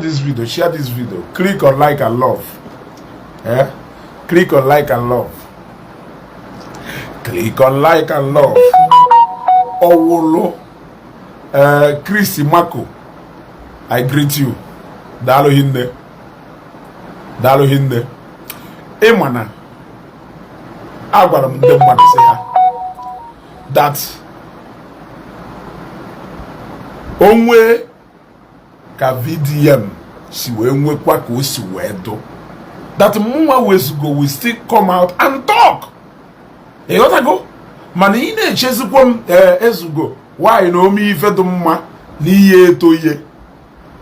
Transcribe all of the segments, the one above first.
this video, share this video. Click on like and love. Eh? Click on like and love. Click on like and love. Owolo. Chris Mako. I greet you. Dalo hinde. Dalo hinde. Emana. Agwaram dem mmadụ say ha. That onwe ka VDM si wee nwekwa ka o si wee do. That mwa wezugo will still come out and talk. You got to go? Mana ị na-echezikwa m ezugo why na ome ife dị mma n'ihe eto ihe.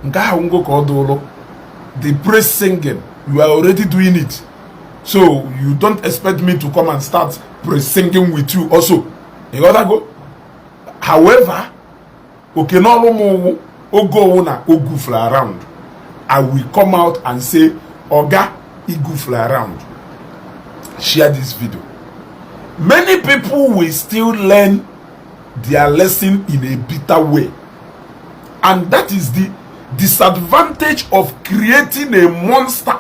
Nke ahụ ngo ka ọ dụrụ. The praise singing, you are already doing it. So you don't expect me to come and start praise singing with you also. You got to go? However, okay, no more ogo na ogufla around. I will come out and say, Oga, igufla around. Share this video. Many people will still learn their lesson in a bitter way. And that is the disadvantage of creating a monster.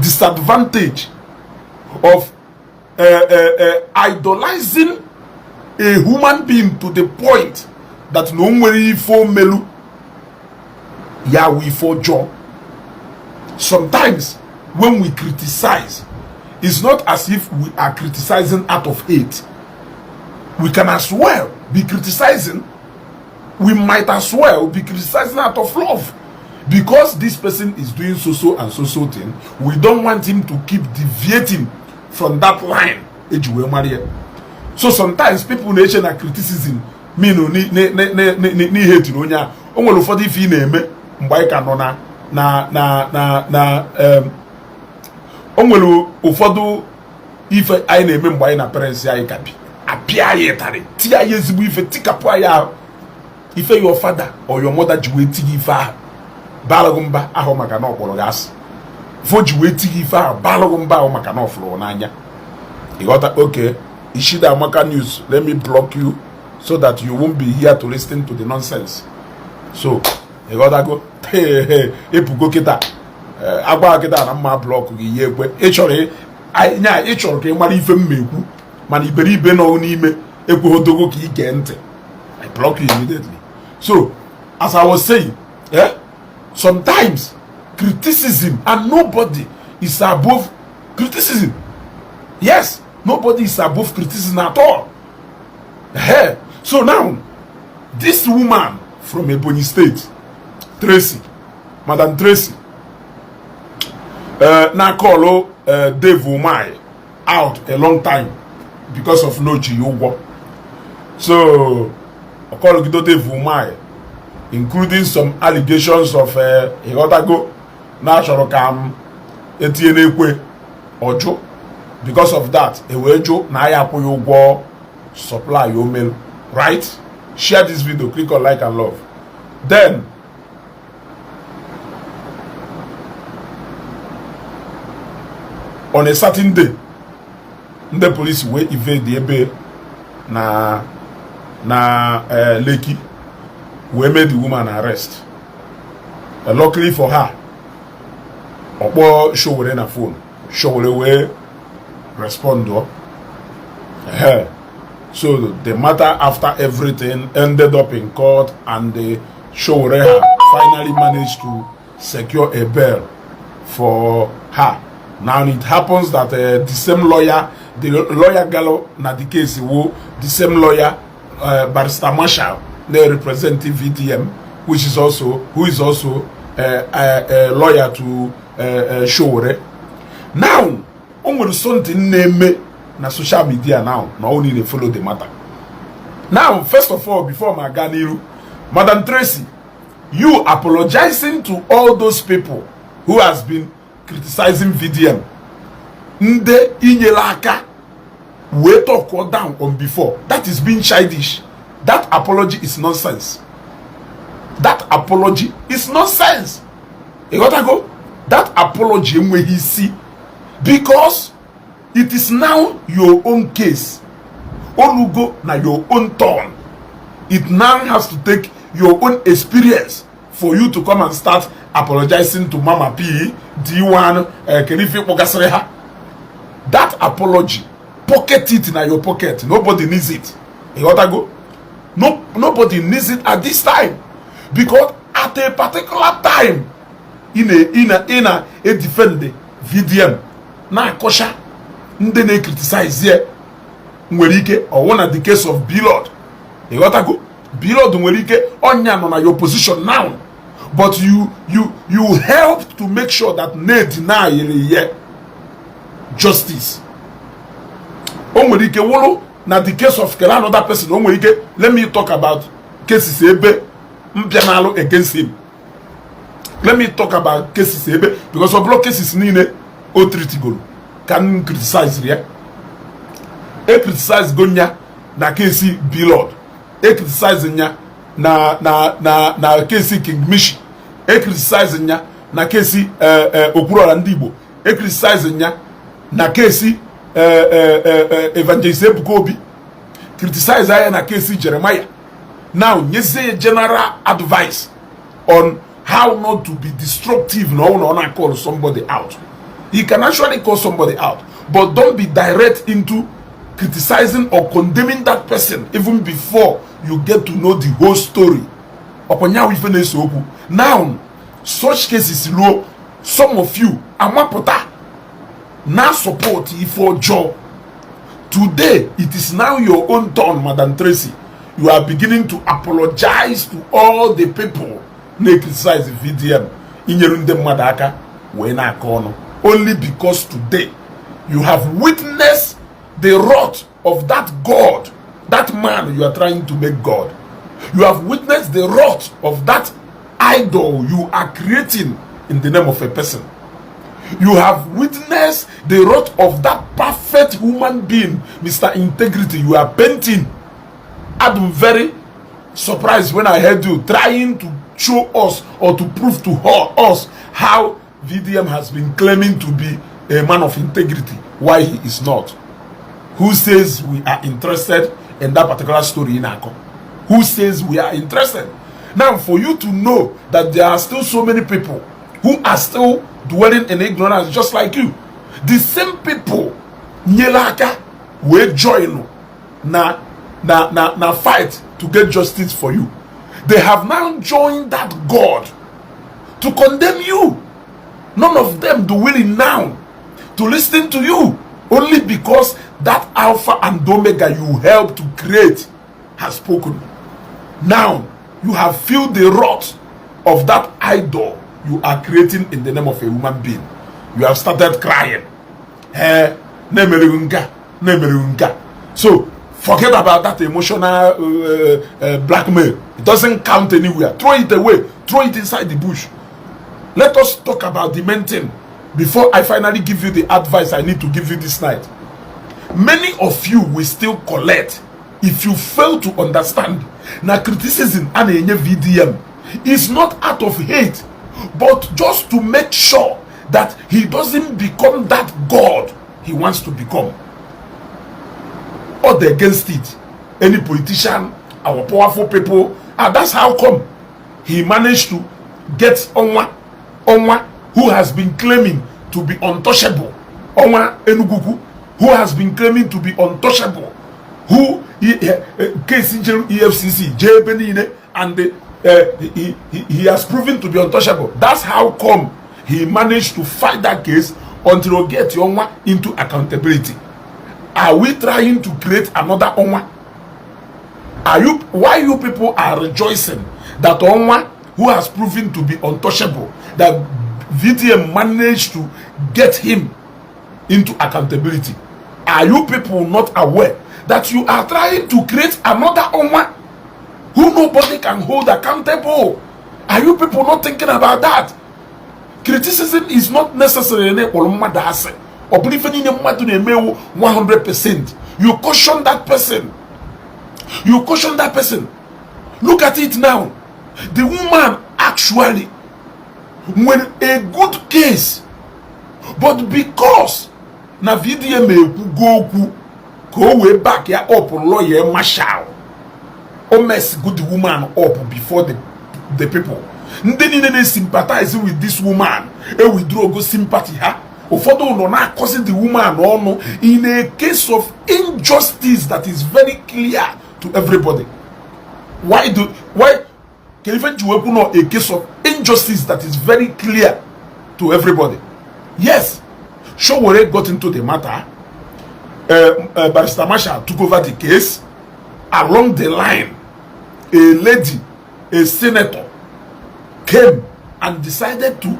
Disadvantage of idolizing a human being to the point that no one for melu ya we for job. Sometimes when we criticize, it's not as if we are criticizing out of hate. We can as well be criticizing. We might as well be criticizing out of love. Because this person is doing so and so thing, we don't want him to keep deviating from that line. So sometimes people nation are criticism me no ni hate no nya o nwere ụfọdụ ife ị na-eme mgbe anyị ka nọ na o nwere ụfọdụ ife anyị na-eme mgbe anyị na parents anyị ka bi apịa anyị tare ti anyị ezigbo ife tikapụ anyị ahụ ife your father or your mother ji wee tigi ife ahụ balagumba ahụ maka na ọkpọrọ gas fo ji wee tigi ife ahụ balagumba ahụ maka na ọfụrụ n'anya. You got that? Okay. Ishida Amaka News, let me block you so that you won't be here to listen to the nonsense. So, you gotta go. Hey, epugo kita. Agba kita na ma block gi yekwe. Echore nya echore ke mara ife mmekwu. Mana iberibe no n'ime ekwe hodogo ki ige ntị. I block you immediately. So, as I was saying, sometimes criticism, and nobody is above criticism. Yes. Nobody is above criticism at all. So now, this woman from Ebonyi State, Tracy, Madam Tracy, now call Dave Umai out a long time because of no Chiyogo. So, I call Dave Umai, including some allegations of Egotago, National Cam, Etienne Ojo. Because of that, Ewejo na ya po yo go supply your mail, right? Share this video, click on like and love. Then on a certain day, the police will evade the ebe na Lekki. We made the woman arrest. Luckily for her, Opo show her na phone. Show her way respond. So the matter after everything ended up in court, and the Shoreha finally managed to secure a bail for her. Now it happens that the same lawyer, the lawyer Gallo na the case, the same lawyer, Barrister Marshall, they represent VDM, who is also a lawyer to Shore. Now, on something name na social media now only they follow the matter. Now, first of all, before my Ganiru, Madam Tracy, you apologizing to all those people who has been criticizing VDM. Nde inyelaka we talk down on before. That is being childish. That apology is nonsense. That apology is nonsense. You gotta go. That apology when he see, because it is now your own case. Olugo na your own turn. It now has to take your own experience for you to come and start apologizing to Mama P, D1, Kenifi Pogasreha. That apology, pocket it in your pocket. Nobody needs it. You got to go? No, nobody needs it at this time. Because at a particular time, in a defend VDM, na kosha, ndene criticize here, Mwerike, or one of the case of Blord. You got to go? Blord Mwerike, on your position now. But you help to make sure that ne deny justice. Omwerike wolo na the case of another person. Omwerike, let me talk about cases ebe mpianalo against him. Let me talk about cases ebe because of block cases nine o treatigolo can criticize here. E criticize gonya na case Blord. E criticize nya na case King Mishi. E criticize nya na case Okuro Ndibo. E criticize nya na case Evangelist Bukobi. Criticize aya na case Jeremiah. Now, you say general advice on how not to be destructive. No, not call somebody out. You can actually call somebody out, but don't be direct into criticizing or condemning that person even before you get to know the whole story. Now, such cases low. Some of you, Amapota, now support for job. Today, it is now your own turn, Madam Tracy. You are beginning to apologize to all the people who criticize the VDM. Only because today you have witnessed the wrath of that God, that man you are trying to make God. You have witnessed the wrath of that idol you are creating in the name of a person. You have witnessed the wrath of that perfect human being, Mr. Integrity, you are painting. I'm very surprised when I heard you trying to show us or to prove to us how VDM has been claiming to be a man of integrity, why he is not. Who says we are interested in that particular story in Ako? Who says we are interested? Now, for you to know that there are still so many people who are still dwelling in ignorance just like you, the same people nyelaka will join na fight to get justice for you. They have now joined that God to condemn you. None of them do willing now to listen to you, only because that Alpha and Omega you helped to create has spoken. Now you have felt the wrath of that idol you are creating in the name of a human being. You have started crying. So forget about that emotional blackmail. It doesn't count anywhere. Throw it away. Throw it inside the bush. Let us talk about the main thing before I finally give you the advice I need to give you this night. Many of you will still collect if you fail to understand. Now, criticism and VDM is not out of hate, but just to make sure that he doesn't become that God he wants to become. Or against it, any politician, our powerful people, and that's how come he managed to get Onwa who has been claiming to be untouchable. Onwa Enuguku, who has been claiming to be untouchable, who EFCC, J. Benine, and he has proven to be untouchable. That's how come he managed to fight that case until we get Onwa into accountability. Are we trying to create another Onwa? Why you people are rejoicing that Onwa, who has proven to be untouchable, that VDM managed to get him into accountability? Are you people not aware that you are trying to create another Onwa who nobody can hold accountable? Are you people not thinking about that? Criticism is not necessarily or believe in 100%. You caution that person. You caution that person. Look at it now. The woman actually, when a good case, but because na VDM go way back here up lawyer marshal, almost good woman up before the people. Ndị niile na-sympathize with this woman withdraw go sympathy ha. Ụfọdụ nọ na-akọsi the woman ọnụ in a case of injustice that is very clear to everybody. Why can even you know a case of injustice that is very clear to everybody? Yes, Showore got into the matter. Barrister Marshall took over the case. Along the line, a lady, a senator, came and decided to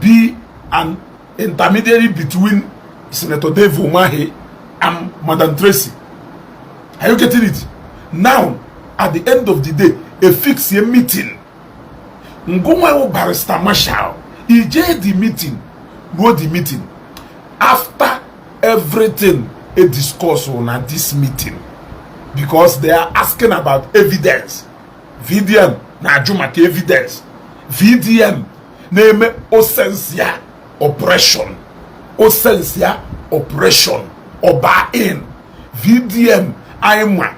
be an intermediary between Senator Dave Umahi and Madam Tracy. Are you getting it? Now, at the end of the day, a fixed meeting. Ngumwe Barrister Marshall, he did the meeting, know the meeting. After everything, a discourse on at this meeting, because they are asking about evidence. VDM, na jumake evidence. VDM, name osensia oppression. Osensia oppression. Oba in. VDM, aima.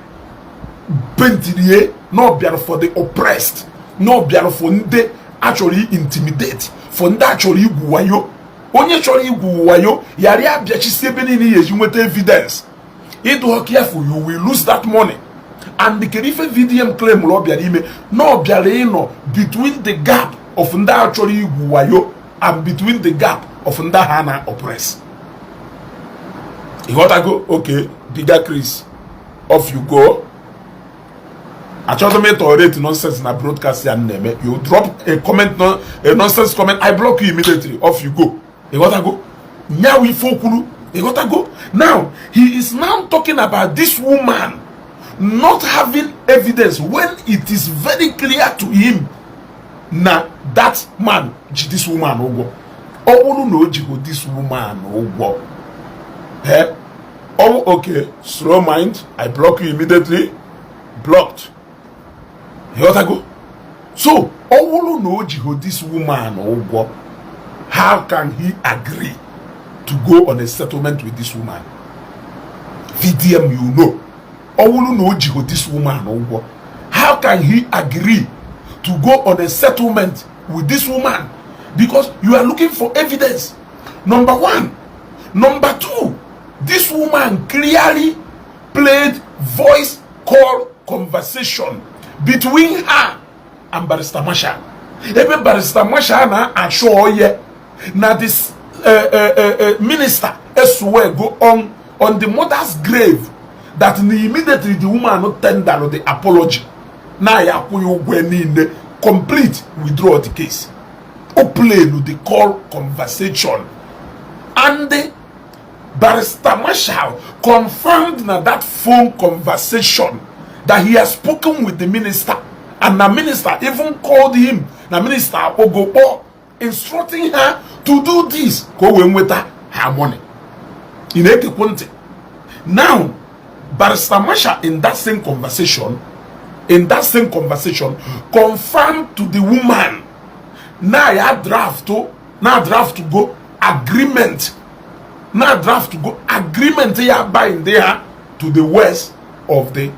Bentilie, no biar for the oppressed. No biar for nde actually intimidate. For nde actually guwayo. Onye actually guwayo, yari abia chisebeni ni yejumete evidence. If you are careful, you will lose that money. And the Kerife VDM claim no between the gap of Nda actually Guwayo and between the gap of Nda Hana oppress. You gotta go, okay, bigger Chris, off you go. I try to make tolerate nonsense in a broadcast and name. You drop a comment, a nonsense comment, I block you immediately. Off you go. You gotta go. Now we fokulu. You gotta go. Now, he is now talking about this woman not having evidence when it is very clear to him. Now, that man, this woman, oh, no, this woman, oh, okay, slow mind, I block you immediately. Blocked. You gotta go. So, oh, no, this woman, oh, how can he agree to go on a settlement with this woman? VDM, you know. Owulu no jiho this woman. How can he agree to go on a settlement with this woman? Because you are looking for evidence. Number one. Number two, this woman clearly played voice call conversation between her and Barrister Marshall. Even Barrister Marshall na assure ye na this minister swear go on the mother's grave that immediately the woman not tender the apology. Now ya complete withdraw the case. O play with the call conversation. And the Barrister Marshall confirmed that phone conversation that he has spoken with the minister. And the minister even called him, the minister Ogopo, instructing her to do this. Go with her money. In a now, Barrister Marshall in that same conversation, confirmed to the woman, now draft to go agreement. Now draft to go agreement here bind there to the west of the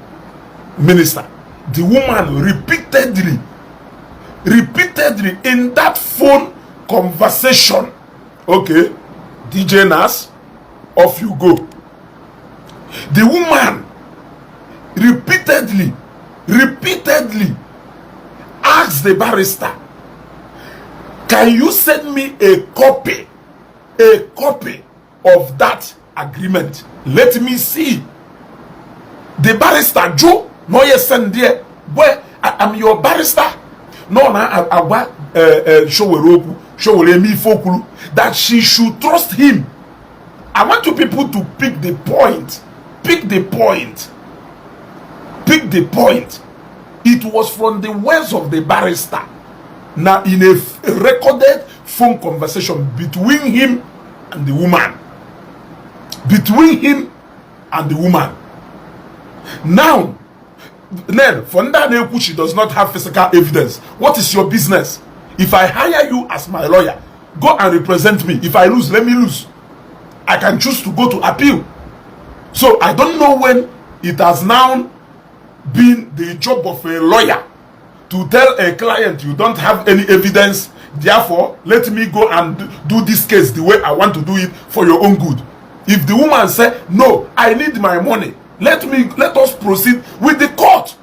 minister. The woman repeatedly in that phone conversation, okay, DJ Nas, off you go. The woman repeatedly asked the barrister, can you send me a copy of that agreement? Let me see. The barrister Joe, no yes send there. Boy, I'm your barrister. No, na show me fokulu that she should trust him. I want you people to pick the point. It was from the words of the barrister. Now, in a recorded phone conversation between him and the woman. Now, then, for that she does not have physical evidence. What is your business? If I hire you as my lawyer, go and represent me. If I lose, let me lose. I can choose to go to appeal. So I don't know when it has now been the job of a lawyer to tell a client you don't have any evidence, therefore let me go and do this case the way I want to do it for your own good. If the woman say no, I need my money, let us proceed with the court.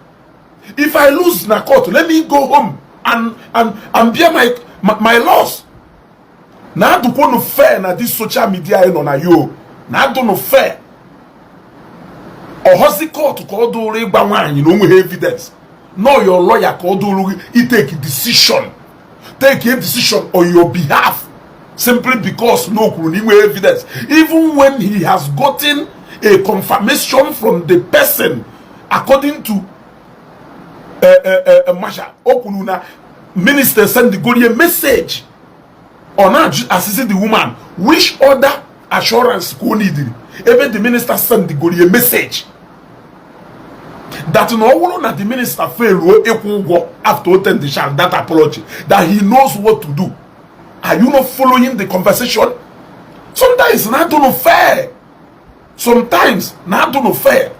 If I lose na court, let me go home and bear my loss. Na do no fair na this social media no na yo. Na do no fair. Or hosi court ko do re gba wan, you know, evidence. No, your lawyer ko do he take a decision. Take a decision on your behalf simply because no evidence. Even when he has gotten a confirmation from the person according to Masha Okununa, minister send the good message or not assisting the woman. Which other assurance go need? Even the minister send the good message that no that the minister failed after attending that apology, that he knows what to do. Are you not following the conversation? Sometimes not no fair. Sometimes not no fair.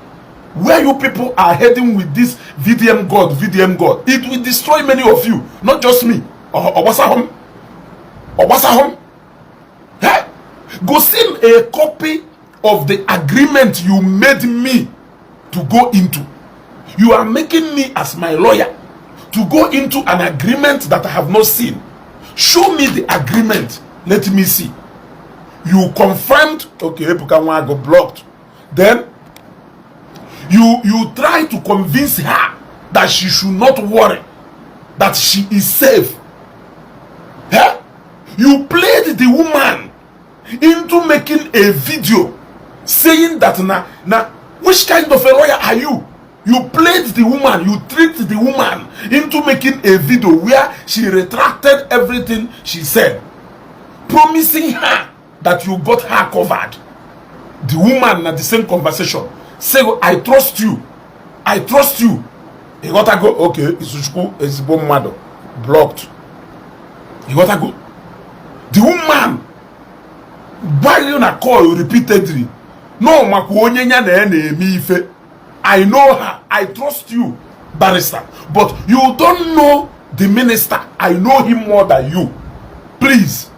Where you people are heading with this VDM God, it will destroy many of you, not just me. Or what's home? Hey, go send a copy of the agreement you made me to go into. You are making me as my lawyer to go into an agreement that I have not seen. Show me the agreement. Let me see. You confirmed, okay, Epuka go blocked. Then you try to convince her that she should not worry, that she is safe. Huh? You played the woman into making a video saying that now which kind of a lawyer are you? You played the woman, you tricked the woman into making a video where she retracted everything she said, promising her that you got her covered. The woman at the same conversation say, I trust you. I trust you. You gotta go, okay, it's mother blocked. You gotta go. The woman, why you not call you repeatedly? No, I know her. I trust you, barrister. But you don't know the minister. I know him more than you. Please,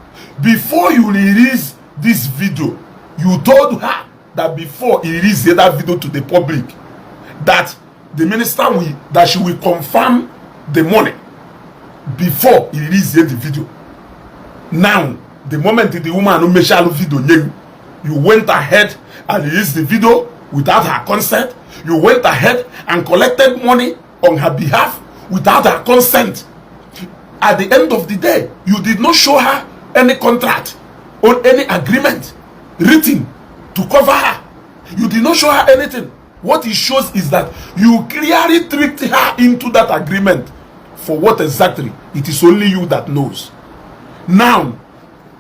before you release this video, you told her that before he released that video to the public, that the minister that she will confirm the money before he released the video. Now, the moment the woman made the video, you went ahead and released the video without her consent. You went ahead and collected money on her behalf without her consent. At the end of the day, you did not show her any contract or any agreement written to cover her. You did not show her anything. What it shows is that you clearly tricked her into that agreement. For what exactly? It is only you that knows. Now,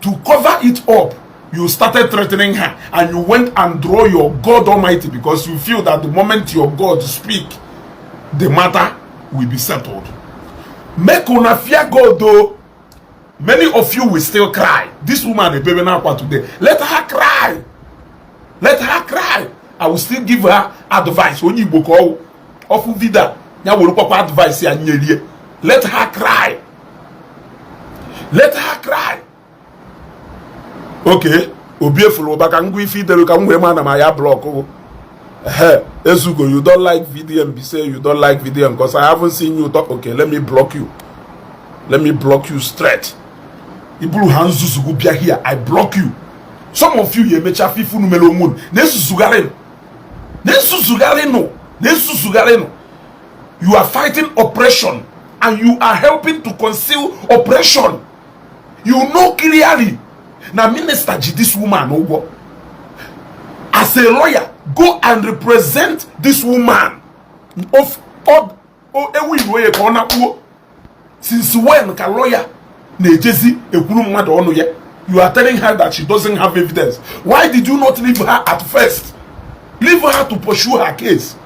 to cover it up, you started threatening her and you went and draw your God Almighty because you feel that the moment your God speak, the matter will be settled. Make una fear God though. Many of you will still cry. This woman, the baby now today, let her cry. Let her cry. I will still give her advice. When you book all of vida, ya will pop advice. Let her cry. Let her cry. Okay, Obieful back and go feed the come women and my block. Ezugo, you don't like VDM, say you don't like VDM because I haven't seen you talk. Okay, let me block you. Let me block you straight. Ibulu hands go be here. I block you. Some of you may chafi funu melomun. Nesu Sugareno. You are fighting oppression and you are helping to conceal oppression. You know clearly. Now, Minister G, this woman, as a lawyer, go and represent this woman. Since when can lawyer you are telling her that she doesn't have evidence? Why did you not leave her at first? Leave her to pursue her case.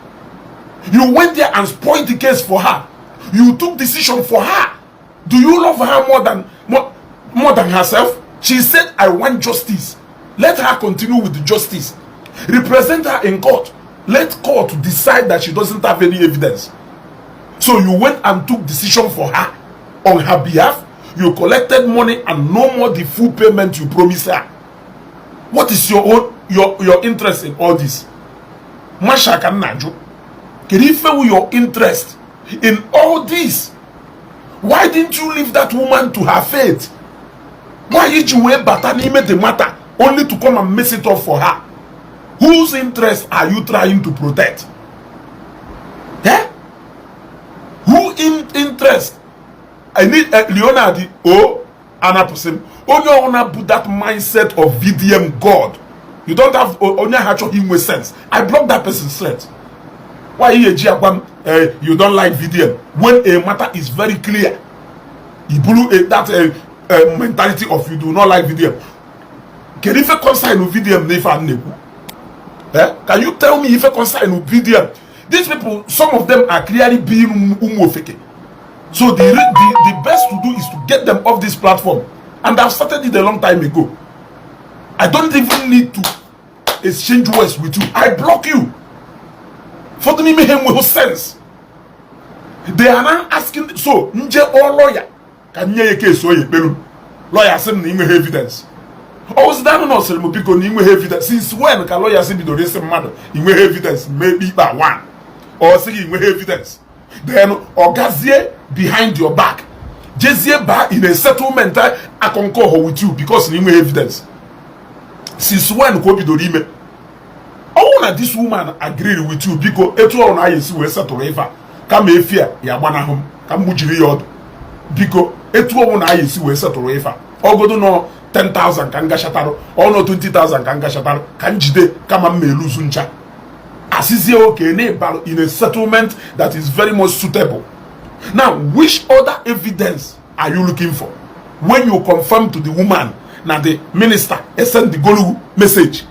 You went there and spoiled the case for her. You took decision for her. Do you love her more than herself? She said, I want justice. Let her continue with the justice. Represent her in court. Let court decide that she doesn't have any evidence. So you went and took decision for her on her behalf. You collected money and no more the full payment you promised her. What is your interest in all this? Masha can Najo. Can you feel your interest in all this? Why didn't you leave that woman to her fate? Why did you wait Batani the matter only to come and mess it up for her? Whose interest are you trying to protect? Yeah? Who in interest? I need Leonardo Anna person. Only wanna put that mindset of VDM God. You don't have only actual human sense. I block that person straight. Why you don't like VDM when a matter is very clear? You blew that mentality of you do not like VDM. Can you consign with VDM never? Can you tell me if I consign with VDM? These people, some of them are clearly being umofeke. So the best to do is to get them off this platform. And I've started it a long time ago. I don't even need to exchange words with you. I block you. For the name with sense. They are now asking, so nje or lawyer can you case so you lawyer say no evidence. Oh, is that not so because you evidence? Since when can lawyer say be the same matter? You evidence maybe by one or say you evidence. Then Ogazie behind your back. Jezie ba in a settlement I concur with you because you evidence. Since when ko be do rime? Oh, na this woman agree with you because etu on I see we settle ever. Come efia ya gbana hom. Come mujiri yod. Because etu on I see we settle ever. Ogodo no 10,000 kanga shataro or no 20,000 kanga shataro kan jide kama meluzu ncha. Asizie okay in a settlement that is very much suitable. Now, which other evidence are you looking for when you confirm to the woman that the minister sent the Golu message?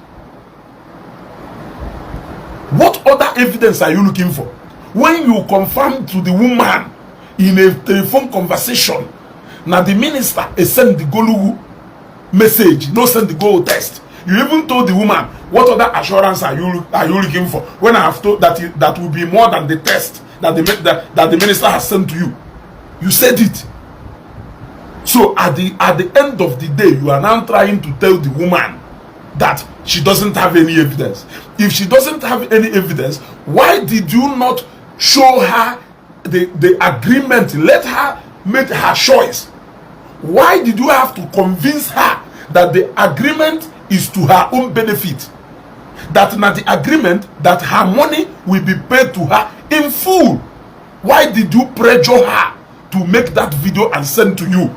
What other evidence are you looking for when you confirm to the woman in a telephone conversation that the minister sent the Golu message, no send the Golu text? You even told the woman, what other assurance are you looking for? When I have told that that will be more than the test that the minister has sent to you. You said it. So at the end of the day, you are now trying to tell the woman that she doesn't have any evidence. If she doesn't have any evidence, why did you not show her the agreement? Let her make her choice. Why did you have to convince her that the agreement is to her own benefit? That not the agreement that her money will be paid to her in full. Why did you pressure her to make that video and send to you?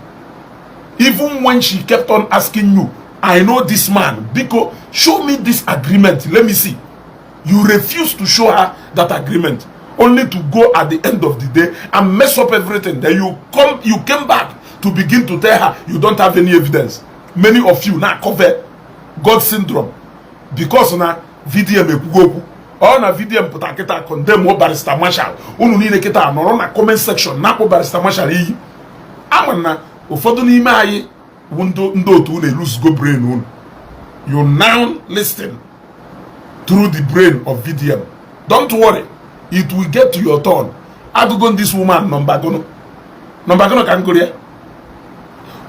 Even when she kept on asking you, I know this man, because show me this agreement, let me see. You refused to show her that agreement, only to go at the end of the day and mess up everything. Then you came back to begin to tell her you don't have any evidence. Many of you now cover God syndrome because na VDM ekugoku or na VDM puta kita condemn o Barrister Marshall unu niile kita nọrọ na comment section na ko Barrister Marshall iyi amana ụfọdụ n'ime anyị ndị otu na lose go brain unu. You now listen through the brain of VDM. Don't worry, it will get to your turn. Agugon this woman number gono kan korea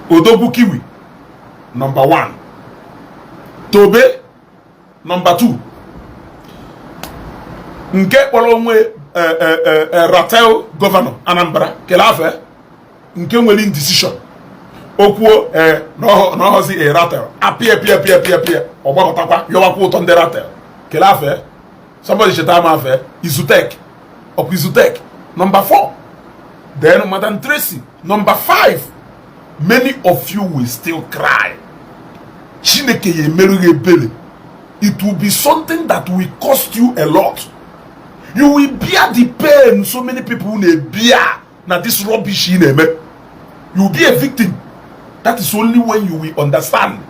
Odogwu Kiwi number 1, Tobe number 2, nke kpọrọ onwe Ratel Governor Anambra kelafe nke nwere indecision okwuo n'ọhọzi Ratel apịa ọgbabatakwa yọwakwa ụtọ ndị Ratel kelafe somebody cheta ma afe Izutek number 4. Then Madam Tracy number 5. Many of you will still cry. Chineke ye meruge bele. It will be something that will cost you a lot. You will bear the pain. So many people will bear now this rubbish in them. You will be a victim. That is only when you will understand.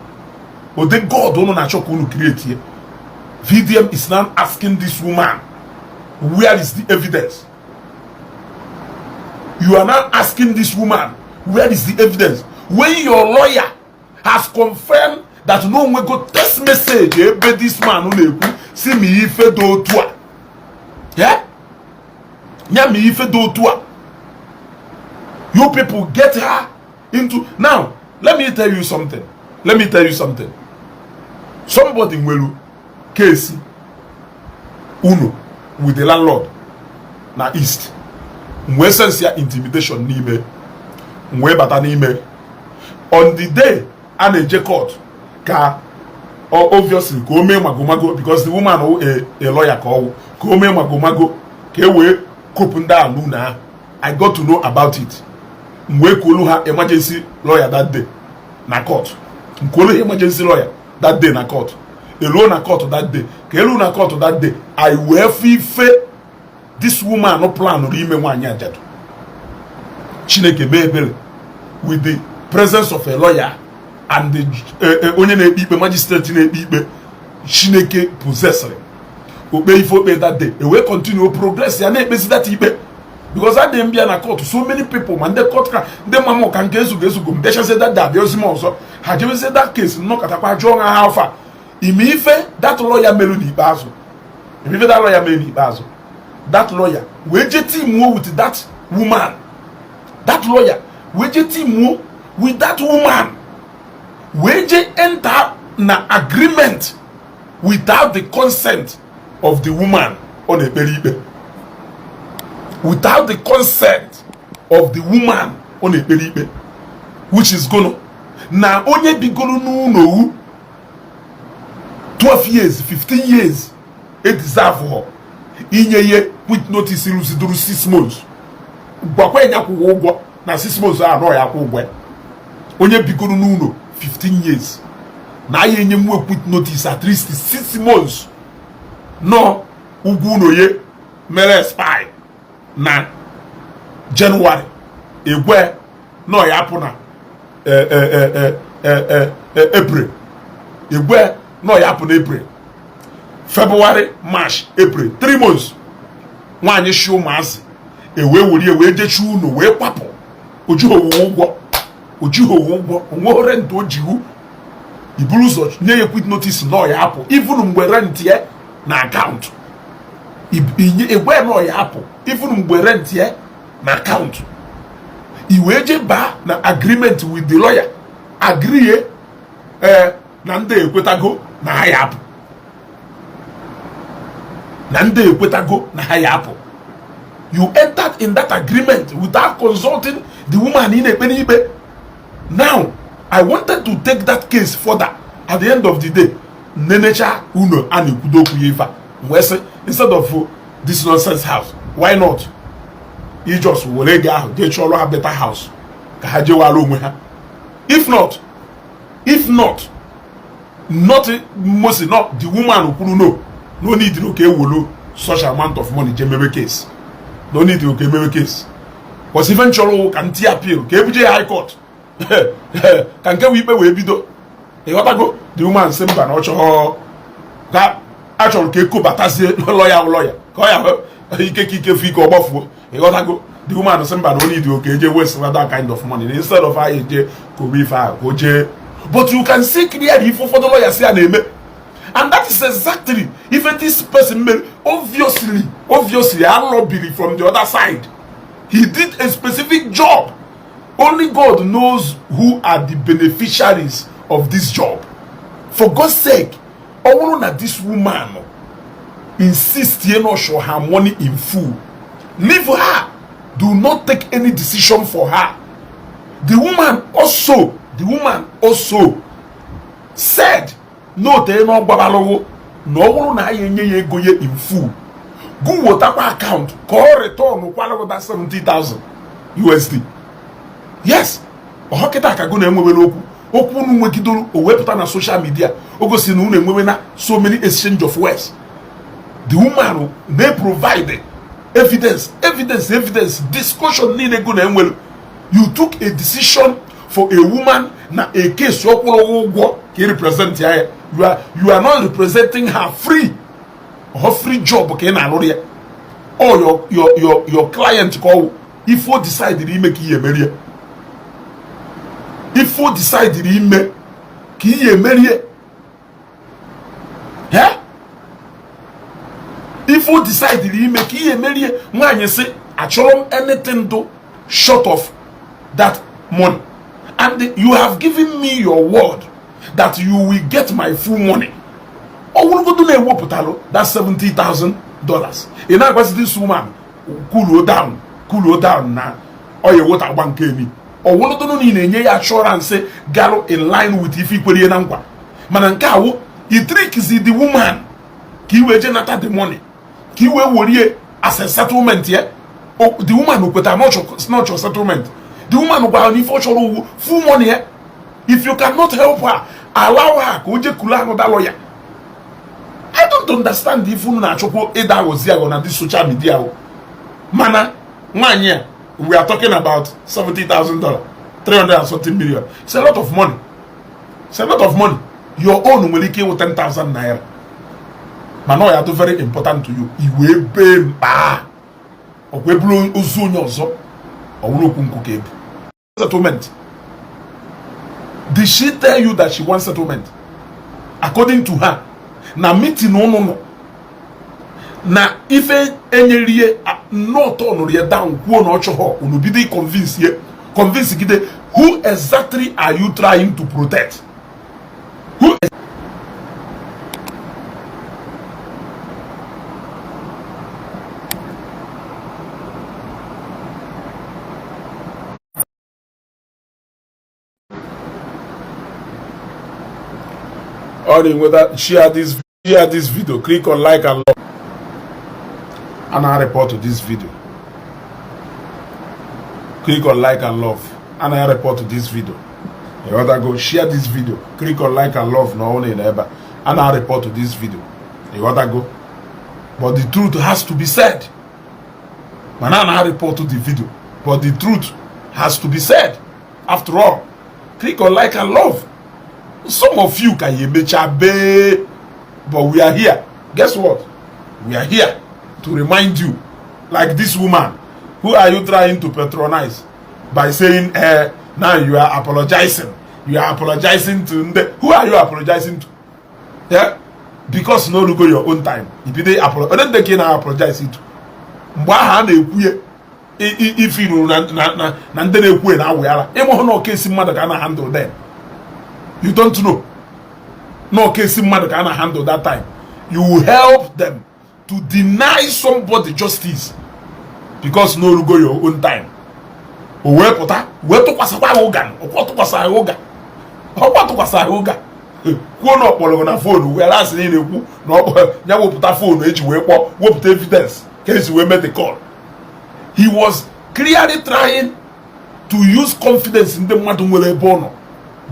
But then God don't know create here. VDM is now asking this woman, where is the evidence? You are now asking this woman, where is the evidence? When your lawyer has confirmed that no one go text message, this man see me if do tua. Yeah? Yeah, me if do tua. You people get her into. Now, let me tell you something. Somebody will case uno with the landlord na east. Mwe sense ya intimidation n'ime. Mwe bata n'ime. On the day and a court ka obviously ko me magomago because the woman a lawyer ko me magomago ke we kopunda aluna. I got to know about it. Mwe kolu ha emergency lawyer that day na court. Mkolu emergency lawyer that day na court. Elo na court that day. Kelu na court that day. I will fife this woman no plan no rime nwanya ajadu. Chineke mebele with the presence of a lawyer and the onye na ekpe magistrate na ekpe Chineke possessor. Okpe ifo okpe that day. E we continue progress ya na ekpe that ikpe. Because that day mbia na court so many people man the court ka the mama kan kesu go they say that there also had you say that case no katakwa jonga alpha imife that lawyer melody bazo imife that lawyer melody bazo that lawyer we team with that woman that lawyer we team with that woman we enter na agreement without the consent of the woman on a peribe. Without the consent of the woman on a peribe, which is gonna now only be gonna no 12 years, 15 years, it deserve her. In a year with notice in 6 months. But when you go now 6 months are no ya only be gonna no 15 years. Now you with notice at least 6 months. No, uguno ye mere spy. Na January egwe no ya puna April egwe no ya puna April February March April 3 months nwanye show mazi ewe wori ewe dechu no we kwapo ojuho wo onwo rent ojihu ibulu so nye ye quit notice no ya apo even mgbe rent ye na account egwe no ya apo even mgbe rent ye na account iweje ba na agreement with the lawyer agree na nde ekwetago na ha ya apo you entered in that agreement without consulting the woman in Ekpenibe. Now I wanted to take that case further. At the end of the day nenecha uno and kudoku yeva instead of this nonsense house. Why not? You just will get your better house. If not, mostly not the woman who know. No need to okay such amount of money to case. No need to okay case. Because eventually can appeal. KBJ High Court. Can get we pay we do. They got to go. The woman same ban that actually keko batase lawyer. The woman doesn't need to okay waste that kind of money instead of but you can see clearly for the lawyer say name, and that is exactly even this person obviously lobby from the other side. He did a specific job. Only God knows who are the beneficiaries of this job. For God's sake, I want that this woman insist you not show her money in full. Leave her. Do not take any decision for her. The woman also said no they no babalowo no na yenye go ye in full. Go water account call return kwala that 70,000 USD. Yes. Ohoketa ka go na enwebe okwu nu nwegidoro o wepụta na social media ogosi na unu enwebe na so many exchange of words. The woman they provide evidence discussion need go na enwelu. You took a decision for a woman na a case okwo ke represent ya. You are not representing her free. Her free job okay na alori. Or your client call if you decide to make you marry. If you decide to make you marry. Yeah? If you decide to make you marry, when you say actually anything do short of that money. And you have given me your word that you will get my full money. That's $70,000. In other words, this woman, cool down now. Or you what I want me. Or one of the need assurance galo in line with if you put in angwa. Manankawo, he tricks the woman. Kiwe generate the money. Kiwe worry as a settlement here. Oh, the woman who put a not your settlement. The woman who buy full money here. If you cannot help her, allow her. Kuje kula no that lawyer. I don't understand if you na choko either was here on this social media. Mana, 1 year, we are talking about $70,000, 300 and something million. It's a lot of money. It's a lot of money. Your own will equal 10,000 naira. Mano, it's very important to you. You will pay or we blow uzunyozo or unokunkuke. Settlement. Did she tell you that she wants settlement? According to her. Na meeting no. Na ife enyerie not on your down who no choho unu be convince gide who exactly are you trying to protect? Who whether share this video, click on like and love, and I report to this video. Click on like and love, and I report to this video. You other go share this video, click on like and love, no only ever, and I report to this video. You other go, but the truth has to be said. Man, I report to the video, but the truth has to be said. After all, click on like and love. Some of you can be, but we are here. Guess what? We are here to remind you, like this woman. Who are you trying to patronize by saying, now you are apologizing? You are apologizing to who are you apologizing to? Yeah, because no look your own time. If you apologize, then they can apologize to. If you know, handle them. You don't know. No case man can handle that time. You will help them to deny somebody justice because no go your own time. Where to pass organ or to pass organ. How to pass organ? Go no on phone, whereas in the no put a phone, what evidence? Case we made the call. He was clearly trying to use confidence in the Madumwele Bono.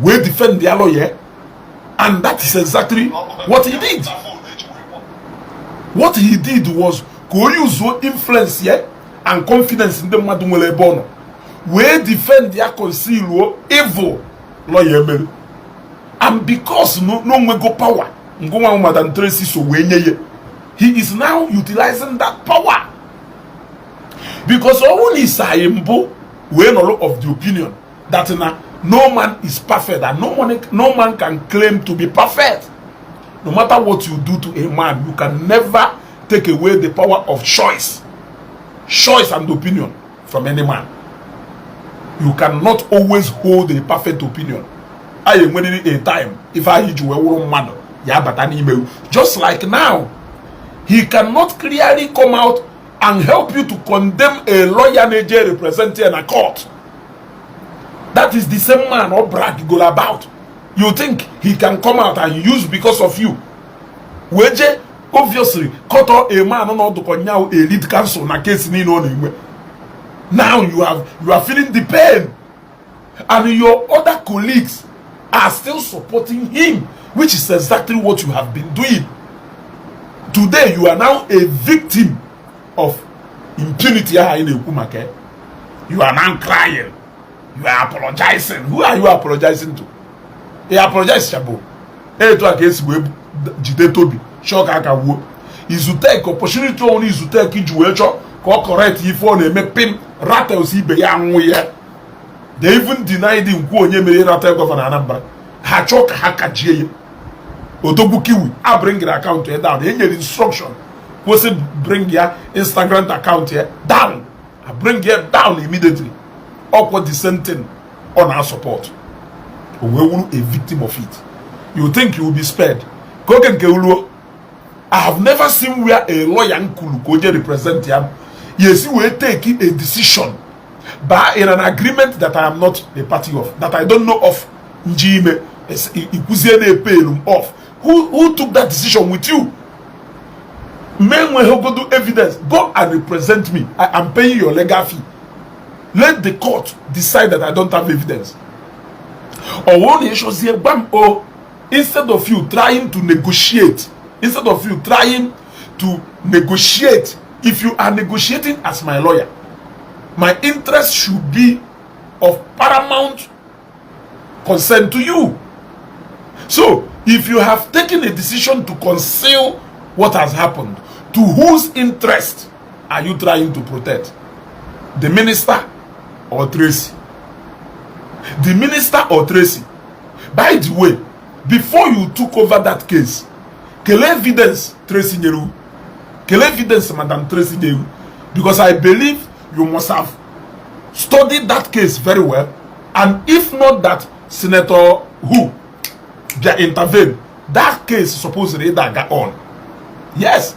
We defend their lawyer, and that is exactly what he did. What he did was go use influence here and confidence in the Madumwele Bono. We defend their conceal evil lawyer, and because no go power, Madam Tracy so he is now utilizing that power because only Sayembo we know of the opinion that no man is perfect and no man can claim to be perfect. No matter what you do to a man, you can never take away the power of choice and opinion from any man. You cannot always hold a perfect opinion. I am waiting a time if I hit you a woman man, yeah, but an email. Just like now, he cannot clearly come out and help you to condemn a lawyer Niger representing a court. That is the same man or brag go about. You think he can come out and use because of you? Weje obviously cut off a man on to konya a lead counsel na case ni no anywhere. Now you are feeling the pain, and your other colleagues are still supporting him, which is exactly what you have been doing. Today you are now a victim of impunity. You are now crying. You are apologizing. Who are you apologizing to? He apologized, Chabo. Hey, to against web Jide Tobi. Shock Akawo. Is to take opportunity only is to take injuation. Correct if on a mepim rattles he be young way. They even denied him who only made rattle governor Anambra. Hachok Hakaji. Odobukiwi. I bring your account here down. Any instruction. Was it bring your Instagram account here down? I bring it down immediately. awkward dissenting on our support. We will a victim of it. You think you will be spared? I have never seen where a lawyer Nkulu represent him. Yes, he will take a decision but in an agreement that I am not a party of, that I don't know of. Njime off. Who took that decision with you? Men will go do evidence. Go and represent me. I am paying your legal fee. Let the court decide that I don't have evidence. Or one issue here, instead of you trying to negotiate, if you are negotiating as my lawyer, my interest should be of paramount concern to you. So, if you have taken a decision to conceal what has happened, to whose interest are you trying to protect? The minister or Tracy? The minister or Tracy? By the way, before you took over that case, quelle evidence Tracy Nyeru? Quelle evidence Madame Tracy Nyeru? Because I believe you must have studied that case very well, and if not that Senator who intervened, that case supposedly that got on. Yes,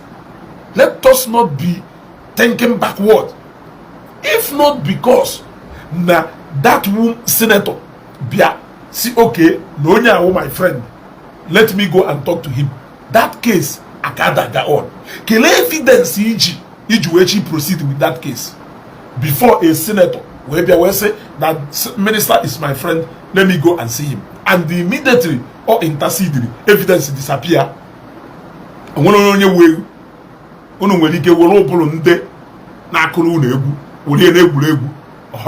let us not be thinking backward. If not because that senator see okay, no my friend, let me go and talk to him. That case got on. Kele evidence iji proceed with that case before a senator will say that minister is my friend, let me go and see him, and immediately or intercede evidence disappear. And one on your way, when you get one nde na akuru na egwu wole na egwuregwu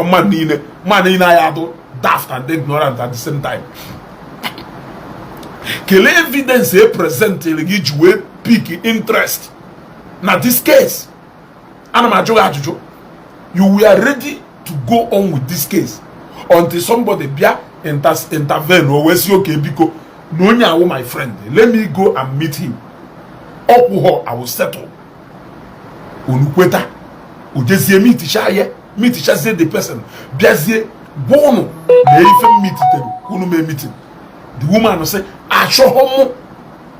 man niile ayado daft and ignorant at the same time. Kele evidence e present elegi we pick interest na this case. Anamajo, you were ready to go on with this case until somebody intervene or we say okay because no nyawo my friend, let me go and meet him. Okuho I will settle. Unukweta ujezie meet say the person biazie bono na ife meet them unu me meeting. The woman will say ashohomo.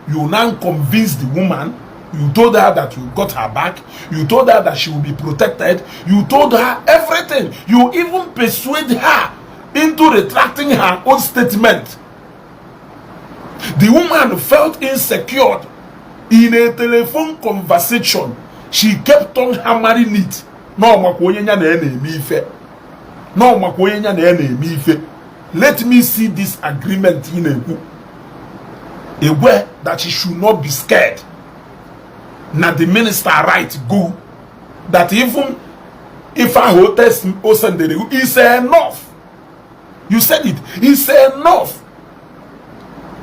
You now convince the woman. You told her that you got her back. You told her that she will be protected. You told her everything. You even persuade her into retracting her own statement. The woman felt insecure. In a telephone conversation, she kept on hammering it. Let me see this agreement in a way that she should not be scared. Now the minister right go that even if I hotest Osendere is enough. You said it. It's enough.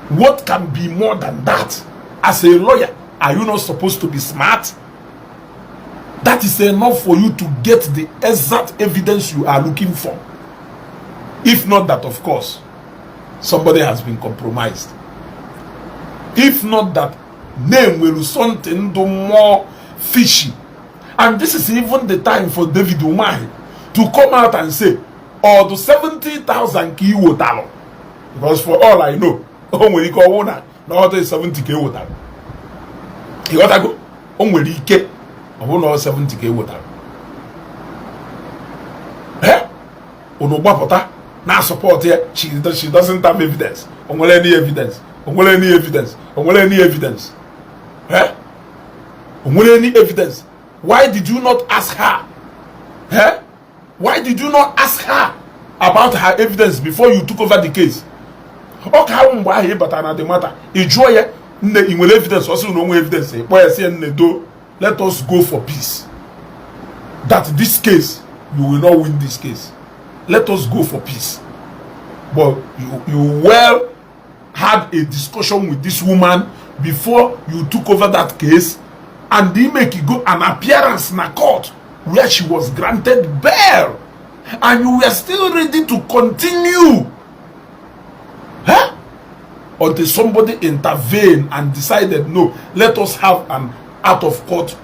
What can be more than that? As a lawyer, are you not supposed to be smart? That is enough for you to get the exact evidence you are looking for. If not that, of course, somebody has been compromised. If not that, name will something do more fishy. And this is even the time for David Umahi to come out and say, or the 70,000 key wotalo. Because for all I know, when you call one, now 70k wotalo. You got to go. When you get, I won't know 70k wotalo. Eh? Onobapota now support here. She doesn't have evidence. Any evidence. Any evidence. Any evidence. Eh? Any evidence. Why did you not ask her? Eh? Why did you not ask her about her evidence before you took over the case? Okay, how why but another matter. Enjoy in evidence, also no evidence. Let us go for peace. That this case, you will not win this case. Let us go for peace. But you well had a discussion with this woman before you took over that case, and they make you go an appearance in a court where she was granted bail, and you were still ready to continue. Huh? Until somebody intervened and decided, no, let us have an out of court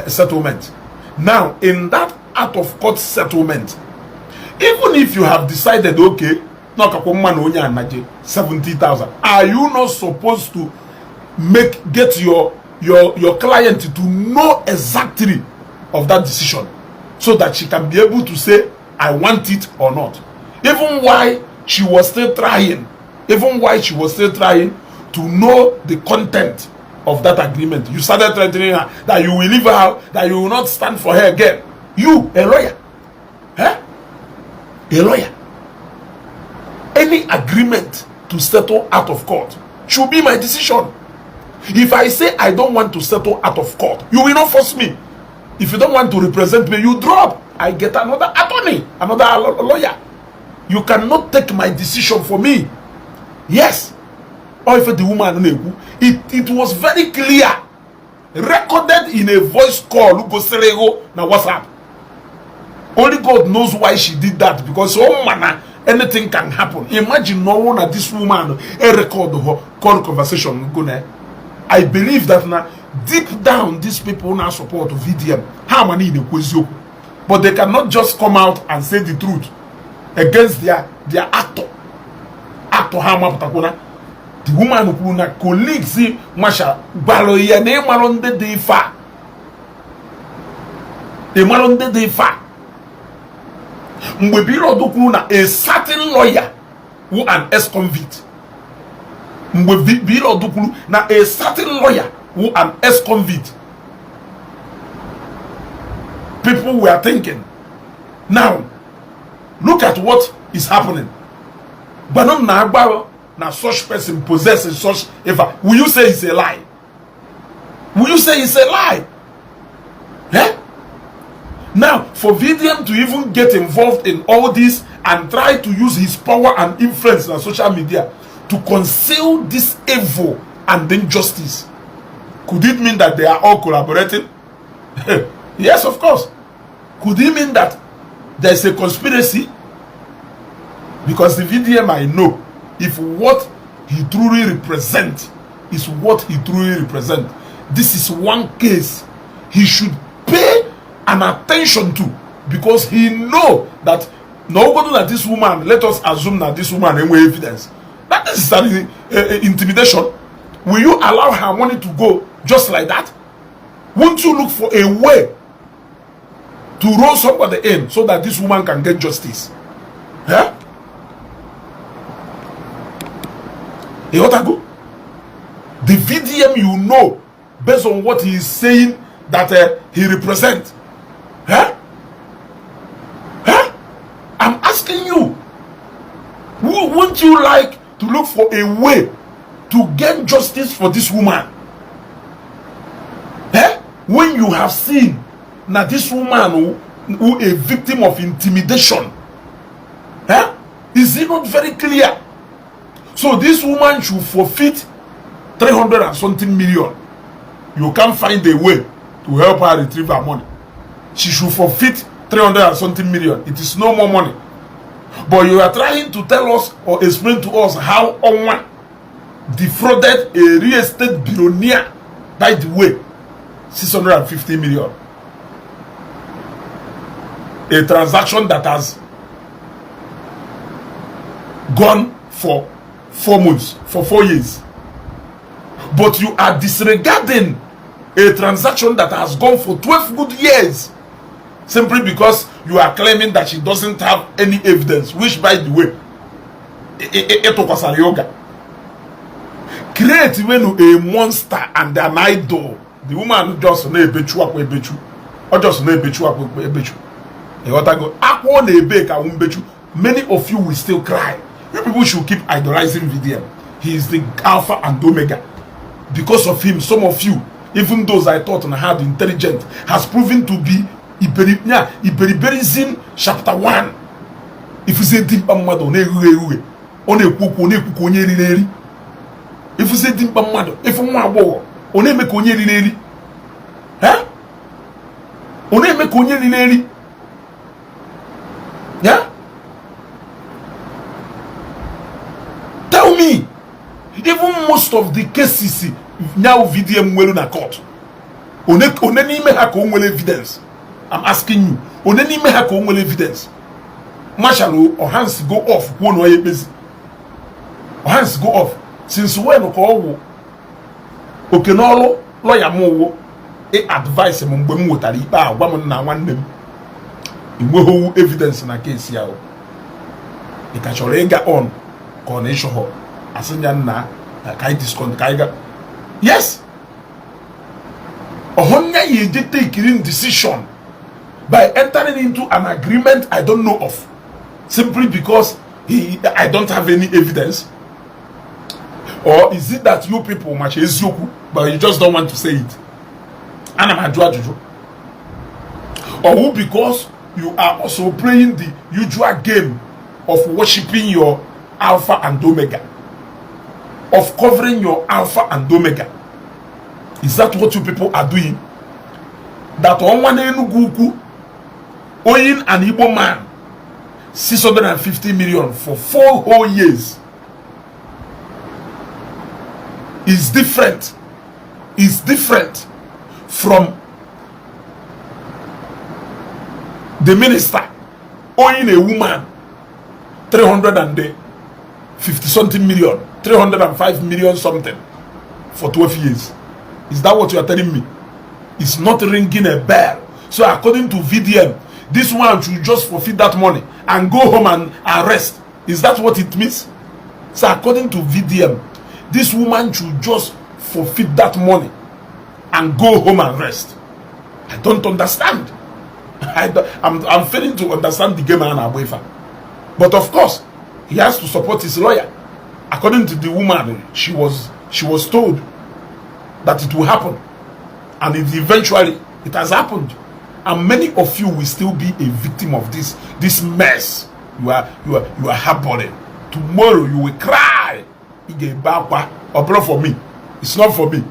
settlement. Now, in that out of court settlement. Even if you have decided, okay, no 70,000, are you not supposed to get your client to know exactly of that decision so that she can be able to say, I want it or not? Even while she was still trying to know the content of that agreement, you started threatening her that you will leave her out, that you will not stand for her again. You, a lawyer, a lawyer. Any agreement to settle out of court should be my decision. If I say I don't want to settle out of court, you will not force me. If you don't want to represent me, you drop. I get another attorney, another lawyer. You cannot take my decision for me. Yes. Or if the woman, it was very clear, recorded in a voice call. Now WhatsApp. Only God knows why she did that, because anything can happen. Imagine no one at this woman record her call conversation. I believe that now deep down these people now support VDM. How many in the but they cannot just come out and say the truth against their actor. The woman who na colleagues Masha Baloya ne malonde de fa. The malonde de fa. Mbebiro dukuna a certain lawyer who an ex-convict. Mbebiro dukulu na a certain lawyer who an ex-convict. People were thinking. Now, look at what is happening. But not now such person possesses such ever. Will you say it's a lie? Will you say it's a lie? Eh? Now, for VDM to even get involved in all this and try to use his power and influence on social media to conceal this evil and injustice, could it mean that they are all collaborating? Yes, of course. Could it mean that there is a conspiracy? Because the VDM, I know, if what he truly represents is what he truly represents, this is one case he should pay an attention to, because he know that nobody that this woman, let us assume that this woman has evidence. That is an intimidation. Will you allow her money to go just like that? Won't you look for a way to roll somebody in so that this woman can get justice? Yeah? You want to go? The VDM, you know, based on what he is saying, that he represents. Huh? Huh? I'm asking you, wouldn't you like to look for a way to get justice for this woman? Huh? When you have seen that this woman who a victim of intimidation, huh? Is it not very clear? So this woman should forfeit 300 and something million. You can't find a way to help her retrieve her money. She should forfeit 300 and something million. It is no more money. But you are trying to tell us or explain to us how Onwa defrauded a real estate billionaire, by the way, 650 million. A transaction that has gone for 4 months, for 4 years. But you are disregarding a transaction that has gone for 12 good years, simply because you are claiming that she doesn't have any evidence, which, by the way, create when a monster and an idol. The woman just no ebechu akwa ebechu, or just no ebechu akwa ebechu. Many of you will still cry. You people should keep idolizing VDM. He is the Alpha and Omega. Because of him, some of you, even those I thought and had intelligent, has proven to be Iberiberism chapter 1. If you say Dimpa Mado, if you say Dimpa Mado, if you want one make onye lineri. Huh? One make onye lineri. Yeah? Tell me, even most of the cases now VDM welu na court. One ni me ha ko evidence. I'm asking you, oneni me ha ko onwere evidence marshal or hands go off wo no ye bezi or hands go off since when ko owo okenolo lawyer mo wo e advice mo mgbe m wotara ikpe agwa m na nwanne m inweho evidence na case ya o e ka chọrọ ịga on ka ọ na-esho ho asinya na kai discount kai ga yes ohonya ye dey taking decision by entering into an agreement I don't know of simply because I don't have any evidence. Or is it that you people much ezioku but you just don't want to say it? And I'm ajuju. Or who because you are also playing the usual game of worshiping your alpha and omega, of covering your alpha and omega. Is that what you people are doing? That on one enugu owing an Igbo man 650 million for 4 whole years is different from the minister owing a woman 350 something million, 305 million something for 12 years. Is that what you are telling me? It's not ringing a bell. So according to VDM, this one should just forfeit that money and go home and arrest. Is that what it means? So according to VDM, this woman should just forfeit that money and go home and rest. I don't understand. I'm failing to understand the game and Abuefa. But of course, he has to support his lawyer. According to the woman, she was told that it will happen, and it has happened. And many of you will still be a victim of this mess you are harboring. Tomorrow you will cry. Or for me. It's not for me.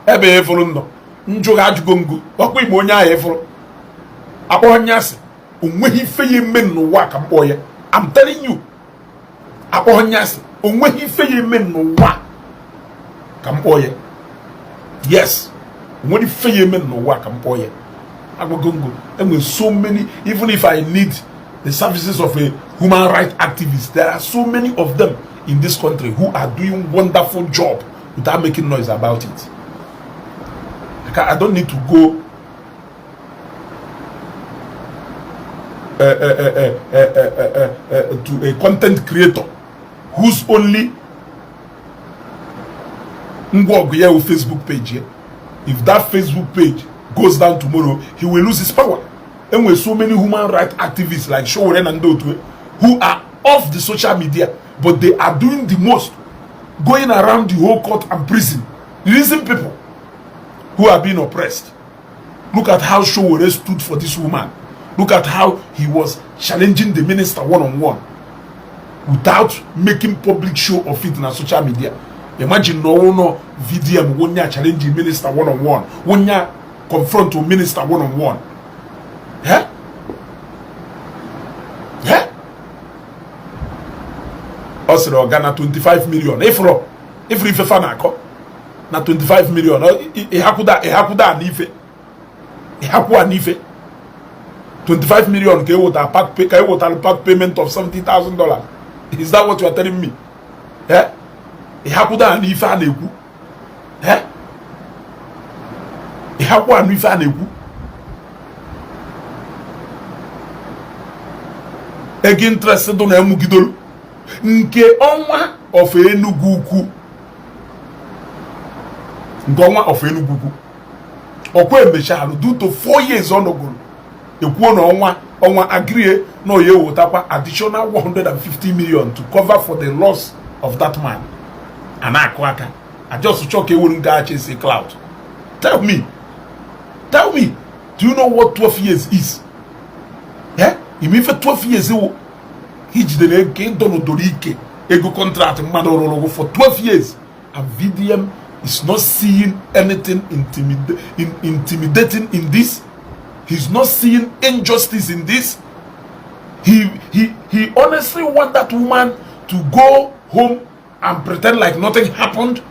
I'm telling you. Yes. And with so many, even if I need the services of a human rights activist, there are so many of them in this country who are doing wonderful job without making noise about it. I don't need to go to a content creator who's only Facebook page here. If that Facebook page goes down tomorrow, he will lose his power. And with so many human rights activists like Shoren and Dotwe who are off the social media, but they are doing the most, going around the whole court and prison, releasing people who are being oppressed. Look at how Showore stood for this woman. Look at how he was challenging the minister one-on-one without making public show of it on social media. Imagine no VDM when you challenge the minister one-on-one, when you confront a minister one-on-one. Yeah? Yeah? Also, Ghana 25 million. If you na 25 million. Hakuda anife. 25 million part payment of $70,000. Is that what you are telling me? Yeah? Hakuda anife aneku. Yeah? Haku anife aneku. Ege interested on emugidolo. Nke onwa of Enugu ukwu. Ngonwa of Enugu ukwu. Okwe emeshalu due to 4 years on ago. Ekwo no onwa agree no ye wotakwa additional 150 million to cover for the loss of that man. Anakwaka. I just choke wouldn't go chase a cloud. Tell me, do you know what 12 years is? Yeah? Even for 12 years, he did ego contract for 12 years, and VDM is not seeing anything intimidating in this. He's not seeing injustice in this. He honestly want that woman to go home and pretend like nothing happened.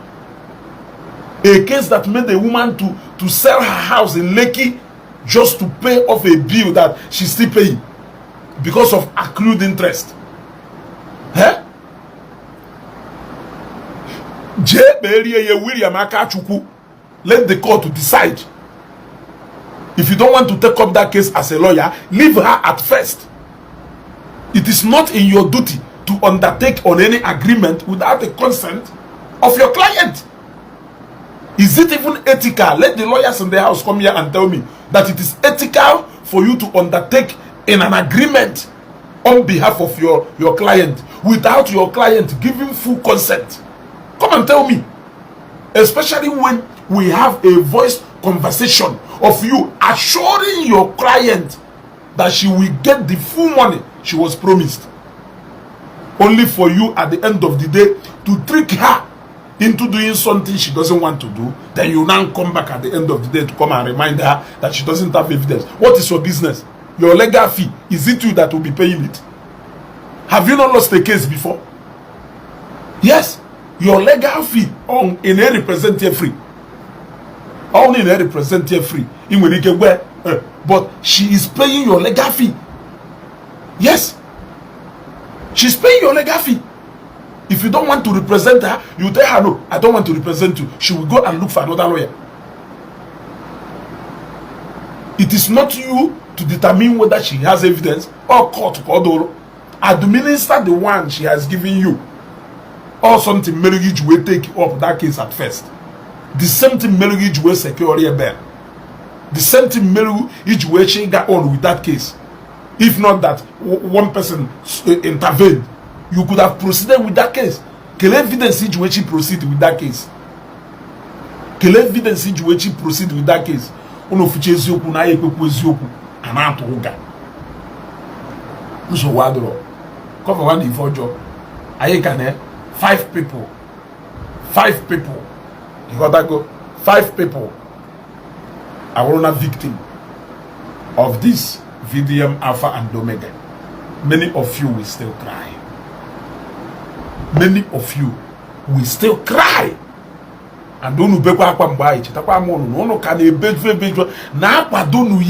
A case that made the woman to sell her house in Lekki just to pay off a bill that she's still paying because of accrued interest. Eh? Let the court to decide. If you don't want to take up that case as a lawyer, leave her at first. It is not in your duty to undertake on any agreement without the consent of your client. Is it even ethical? Let the lawyers in the house come here and tell me that it is ethical for you to undertake in an agreement on behalf of your client without your client giving full consent. Come and tell me. Especially when we have a voice conversation of you assuring your client that she will get the full money she was promised, only for you at the end of the day to trick her into doing something she doesn't want to do. Then you now come back at the end of the day to come and remind her that she doesn't have evidence. What is your business? Your legal fee, is it you that will be paying it? Have you not lost a case before? Yes, your legal fee on in a representative free. Only in a representative free. But she is paying your legal fee. Yes, she's paying your legal fee. If you don't want to represent her, you tell her, no, I don't want to represent you. She will go and look for another lawyer. It is not you to determine whether she has evidence or court order. Administer the one she has given you, or something marriage will take up that case at first. The same thing marriage will secure your bail. The same thing marriage will she got on with that case. If not that one person intervened, you could have proceeded with that case. Quelle evidence did you proceed with that case? Quelle evidence did you proceed with that case? Ono fuchezi oku na ayekweku ezioku anato uga. Nso wadro. Come one the fojo. Ayekane 5 people. 5 people. You got that go? 5 people are one victim of this VDM Alpha and Omega. Many of you will still cry. Many of you will still cry. And don't be kwa kwa mbai chitakwa mono no ka na ebeju na akwado nu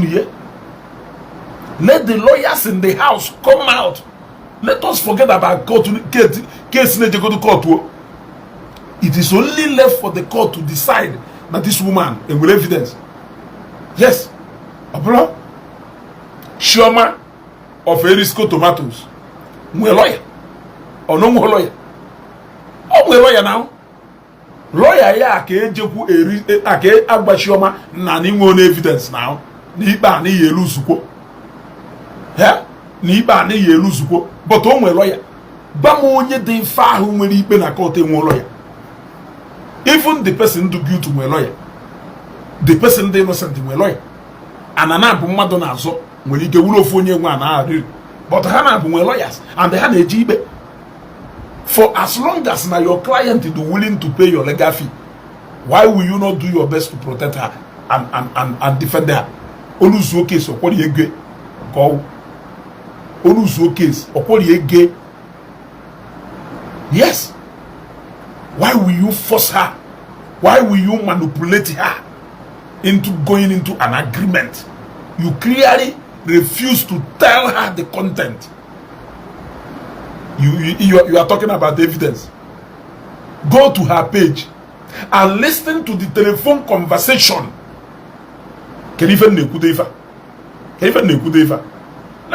ye let the lawyers in the house come out. Let us forget about court case na go to court. It is only left for the court to decide that this woman will evidence. Yes, Abra Shoma of Erisco Tomatoes. We lawyer or no more lawyer. Oh, we lawyer now. Lawyer ya ke jeku ake agbashioma na ni won evidence now. Ni ba ni yelu zuko. He? Ni ba ni yelu zuko. But o lawyer. Ba mo onye dey fa hu nwere ikpe na court enwe lawyer. Even the person do guilty to a lawyer. The person dey innocent to a lawyer. Anana bu mmadu na azo nwere ike wuro ofu onye nwa na ari. But Hannah are lawyers and they had a jibe. For as long as now your client is willing to pay your legal fee, why will you not do your best to protect her and defend her? Oluzo case or what you get? Go. Oluzo case or what you get? Yes. Why will you force her? Why will you manipulate her into going into an agreement? You clearly refuse to tell her the content. You are talking about evidence. Go to her page and listen to the telephone conversation. Let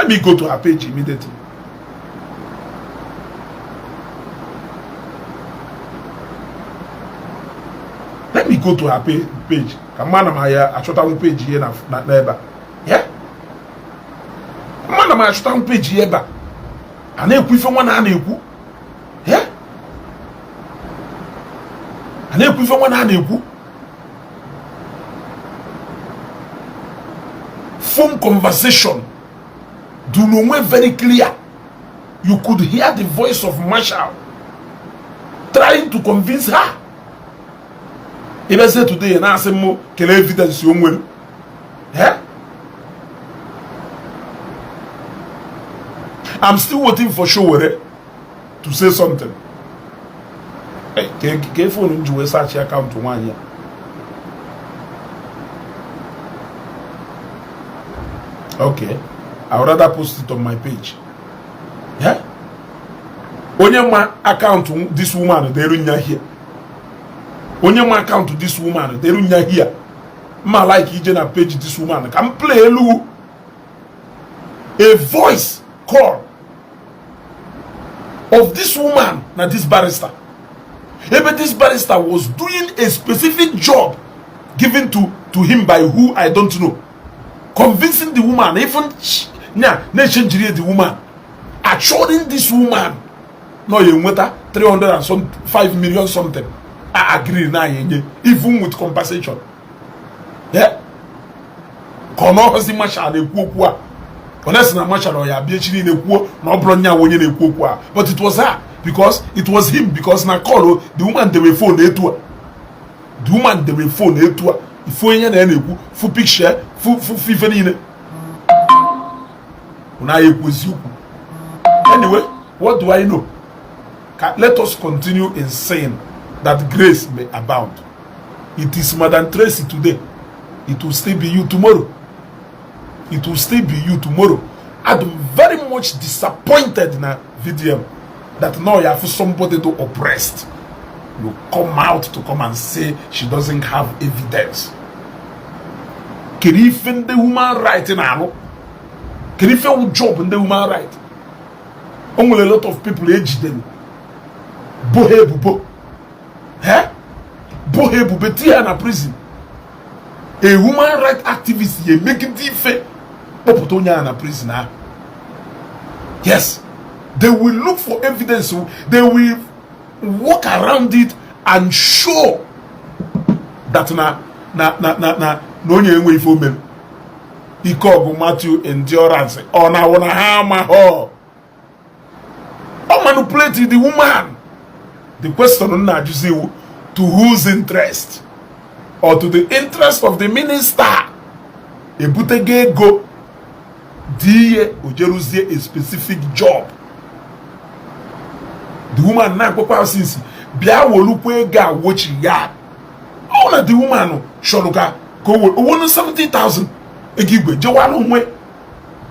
me go to her page immediately. Let me go to her page. Come on, I shot on page here na neighbor. Yeah? Mana ma shota page here ba ana ekwu ife nwa na ekwu eh ana ekwu ife nwa na ekwu phone conversation do no very clear. You could hear the voice of Marshall trying to convince her. If I say today and ask him kele evidence you nwere eh. I'm still waiting for Showere to say something. ke phone nju we search account one. Okay, I would rather post it on my page. Yeah? Onye ma account this woman they runya here. Onye ma account this woman they runya here. Ma like ije na page this woman can play a voice call of this woman na this barrister. Maybe this barrister was doing a specific job given to him by who I don't know. Convincing the woman, even nation the woman, assuring this woman, no, you want 305 million something. I agree now, even with compensation. Yeah. Kono hasi masha ne kuokua. Honest na masha no ya biechiri ne kuo na obronya wonye ne kuokua. But it was her because it was him because na call the woman they were phone etua. The woman they were phone etua. Ifo enya na eku fu picture fu fifeni ne. Una ekwezi uku. Anyway, what do I know? Let us continue in saying that grace may abound. It is Madam Tracy today. It will still be you tomorrow. It will still be you tomorrow. I'm very much disappointed in a video that now you have somebody to oppressed. You come out to come and say she doesn't have evidence. Can you find the human right in Aro? Can you find a job in the human right? Only a lot of people age them. Bohe bubo. Eh? Bohe bubo tia na prison. A human right activist ye make it different. Popotonya na prisoner. Yes. They will look for evidence. They will walk around it and show that no nye enwe ifo mem. Iko Matthew endurance. Oh na wana hama ho. Oh manipulate the woman. The question na juzi to whose interest? Or to the interest of the minister. Ebutege go die ojeruzie a specific job. The woman na kwakwa since bia wolukwe ga wochi ya. How na the woman sholuka ko wo 70,000 egigwe jewalu nwe.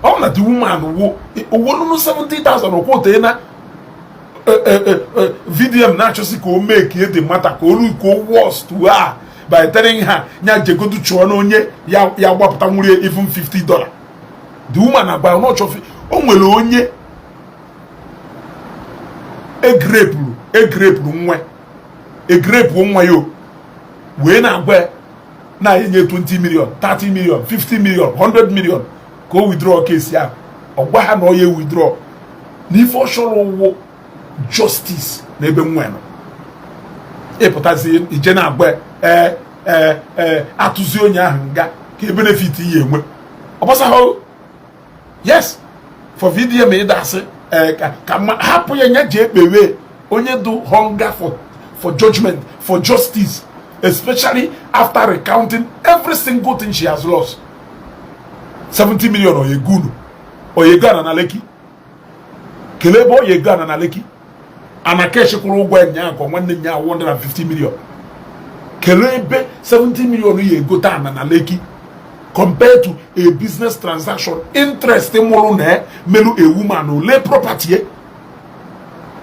How na the woman wo 70,000 okwote na video na chosi ko make it the matter ko lu ko worse to her by telling her nya jegodu chuo na onye ya gbapụta nwuri even $50. The woman about not of o nwere onye a grape nwa yo we na agba na enye 20 million 30 million 50 million 100 million go withdraw case ya ogba ha no ye withdraw ni for sure wo justice na ebe nwa no e potazi ije na agba atuzi onye ahụ nga ka e benefit ihe enwe ọbasa ho. Yes, for video me that's happen nya je pewe onye do hunger for judgment, for justice, especially after recounting every single thing she has lost. 70 million or yegunu or yegana na leki kelebo yegana na leki anakeshe kuru ugwa nya ko nwanne nya 150 million kelebe 70 million yegota na leki compared to a business transaction interest molu na melu a woman ole property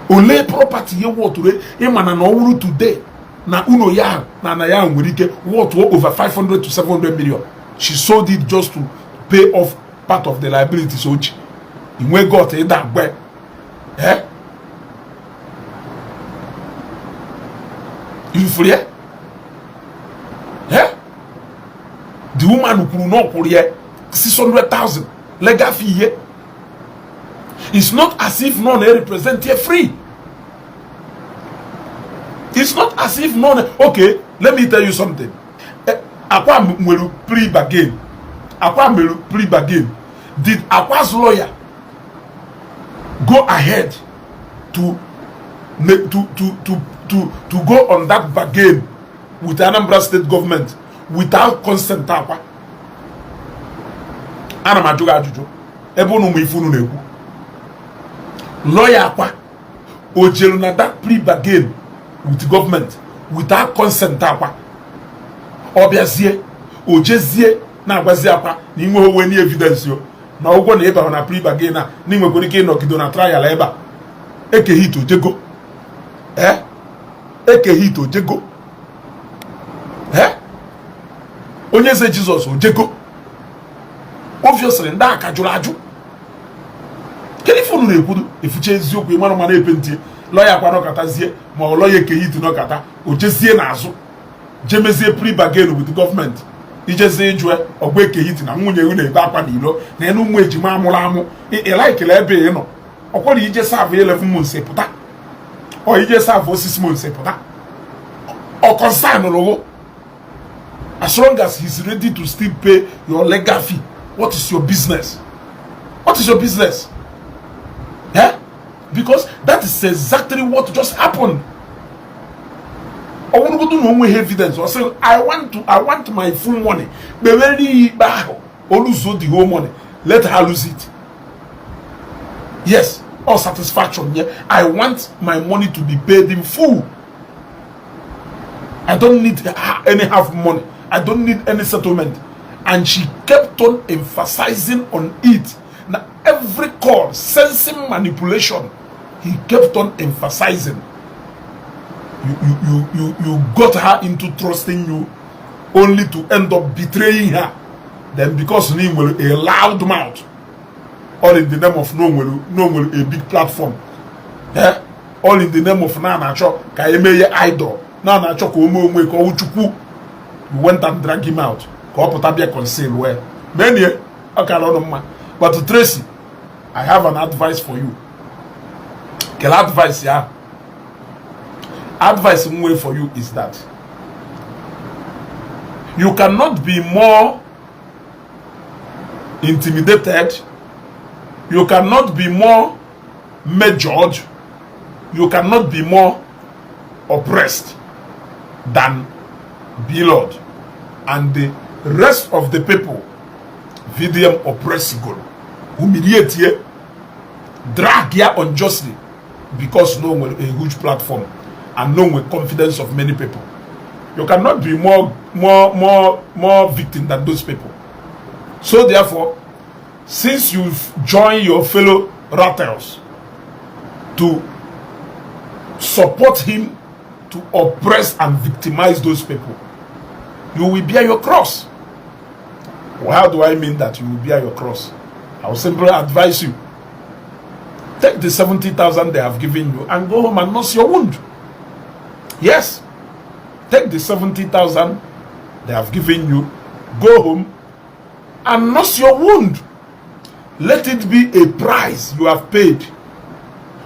what imana na owuru today na uno ya na ya nwere ike worth over 500 to 700 million. She sold it just to pay off part of the liabilities ochi inwe got e da gbe you free the woman who could not put here 600,000 legal fee here. It's not as if none represent here free. It's not as if none. Okay, let me tell you something. Akwa mwelu pre-bargain. Did Akwa's lawyer go ahead to go on that bargain with the Anambra state government without consent? Akwa ana majuga ajuju ebe unu mu ifunu na-ekwu lawyer Akwa o jelu na that pre-bargain with the government without consent akwa obiazie ojezie na agwazi akwa na inwe owe ni evidence yo na ụgwọ na ịba na pre bargain na inwekwara ike ịnọgido na trial ebe eke hit ojego eke hit ojego onye ze Jesus ojego obviously ndị aka jụrụ ajụ kedu ife unu na-ekwudu efuche eziokwu ịmara mana epentie lọya kwa nọkatazie ma ọ lọya eke hit nọkata ojezie n'azụ jemezie pre bargain with the government ijezi ijue ọgba eke hit na nwunye ewu na-ebe akwa n'ilo na enu ụmụ ejima amụrụ amụ ịlaikele ebe ị nọ ọkwara ije savụ 11 months pụta ọ ije savụ 6 months pụta ọ concern lụgo as long as he's ready to still pay your legal fee. What is your business? What is your business? Because that is exactly what just happened. I want to do no evidence. I say I want my full money. The very bad or lose the whole money. Let her lose it. Yes, all satisfaction. Yeah, I want my money to be paid in full. I don't need any half money. I don't need any settlement. And she kept on emphasizing on it. Now every call, sensing manipulation, he kept on emphasizing. You got her into trusting you only to end up betraying her. Then because you will a loud mouth, all in the name of no a big platform. All in the name of Nana Cho, Kaemeye idol. Nana Cho Komo ko Uchukwu. You went and drag him out. Conceal where many but to Tracy, I have an advice for you. Advice, yeah. Advice way for you is that you cannot be more intimidated, you cannot be more measured, you cannot be more oppressed than Blord and the rest of the people. VDM oppressible, humiliate here, drag here unjustly because no one a huge platform and no with confidence of many people. You cannot be more victim than those people. So therefore, since you've joined your fellow rattles to support him to oppress and victimize those people, you will bear your cross. Well, how do I mean that you will bear your cross? I will simply advise you. Take the 70,000 they have given you and go home and nurse your wound. Yes. Take the 70,000 they have given you, go home and nurse your wound. Let it be a price you have paid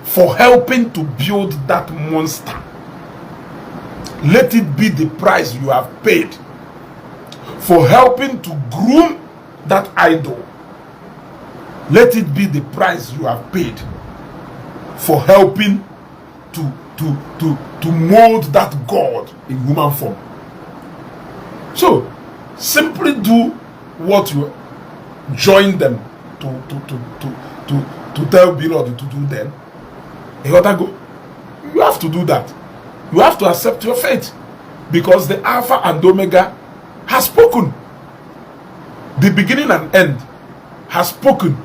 for helping to build that monster. Let it be the price you have paid for helping to groom that idol. Let it be the price you have paid for helping to mold that God in human form. So simply do what you join them to tell Blord to do then. You have to do that. You have to accept your fate because the Alpha and Omega has spoken. The beginning and end has spoken.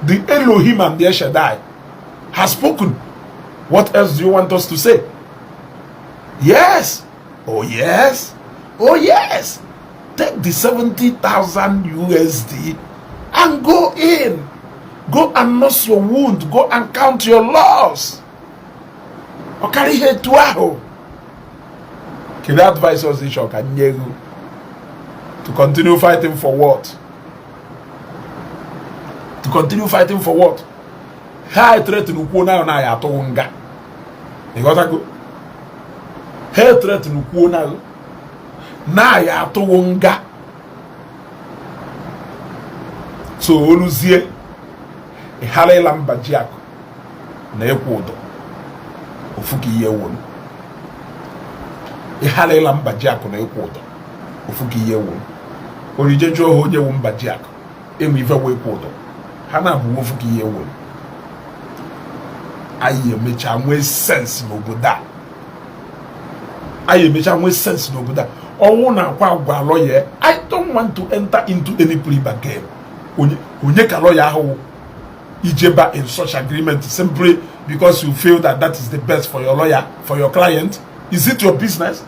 The Elohim and the El Shaddai has spoken. What else do you want us to say? Yes. Oh yes. Oh yes. Take the 70,000 USD and go in. Go and nurse your wound. Go and count your loss. Or carry head to aho. Can I advise us to continue fighting for what? To continue fighting for what? How threaten ukuna na ya to nga. You got to go. How threaten ukuna na ya to nga. So oluzie e halela mbaji ako na ekwodo ofuki ye won. E halela mbaji ako na ekwodo ofuki ye won. Orijejo ho nye wo mbaji ako emu ife wo ekwodo. Hana bu ofuki ye won. Aye mecha nwe sense n'obodo a I measure with sense no good. Oh, now, lawyer, I don't want to enter into any plea bargain. When you can lawyer Ijeba in such agreement simply because you feel that that is the best for your lawyer, for your client. Is it your business?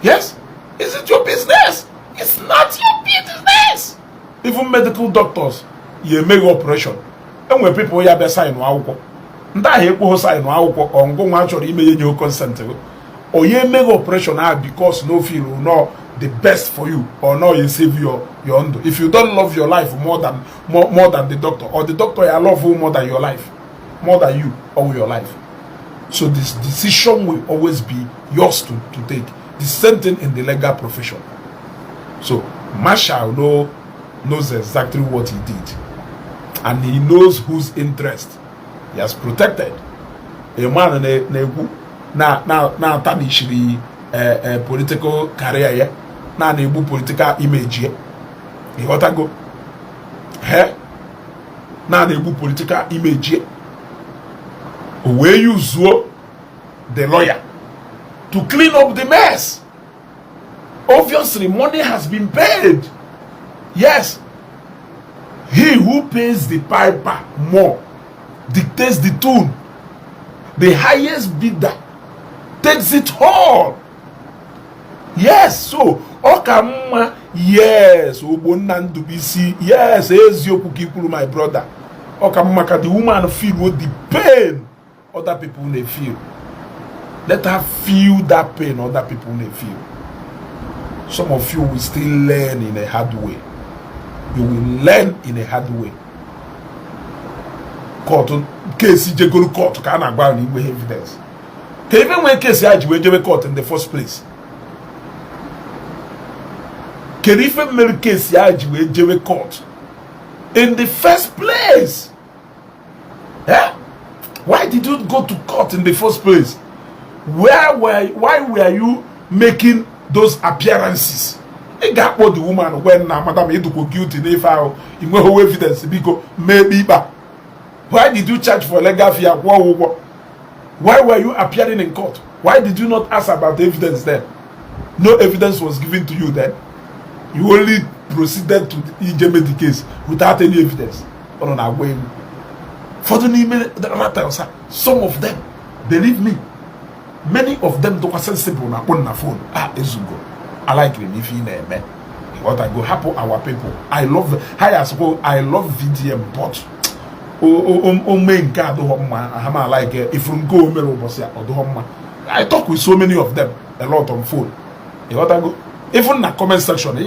Yes? Is it your business? It's not your business. Even medical doctors, you make operation. And when people have sign no that he sign no on go actually email you consent. Or you make operation because no feel no the best for you or no you save your own. If you don't love your life more than the doctor, or the doctor I love you more than your life, more than you or your life. So this decision will always be yours to take. The same thing in the legal profession. So Marshall knows exactly what he did, and he knows whose interest he has protected. A man na tarnish political career na na-egbu political image ye. You got to go. Na na-egbu political image ye. Where you use the lawyer to clean up the mess. Obviously, money has been paid. Yes. He who pays the piper more dictates the tune. The highest bidder takes it all. Yes, so Okama, yes, Obonandubisi, yes, Ezioku my brother. Okamaka, the woman feel what the pain other people may feel. Let her feel that pain other people may feel. Some of you will still learn in a hard way. You will learn in a hard way. Court, case you go to court, can I buy evidence? Even when case you court in the first place. Can even make case you court in the first place? Yeah? Why did you go to court in the first place? Why were you making those appearances? They got what the woman when madam you go guilty if in no evidence because maybe but why did you charge for legal fee? Why were you appearing in court? Why did you not ask about the evidence then? No evidence was given to you then. You only proceeded to the case without any evidence. On our way. For the email, some of them, believe me, many of them don't sensible on the phone. Ezugo. I like him if he name. What I go happen our people. I love VDM, but main card I like if you go or I talk with so many of them a lot on phone. What I go even in the comment section, I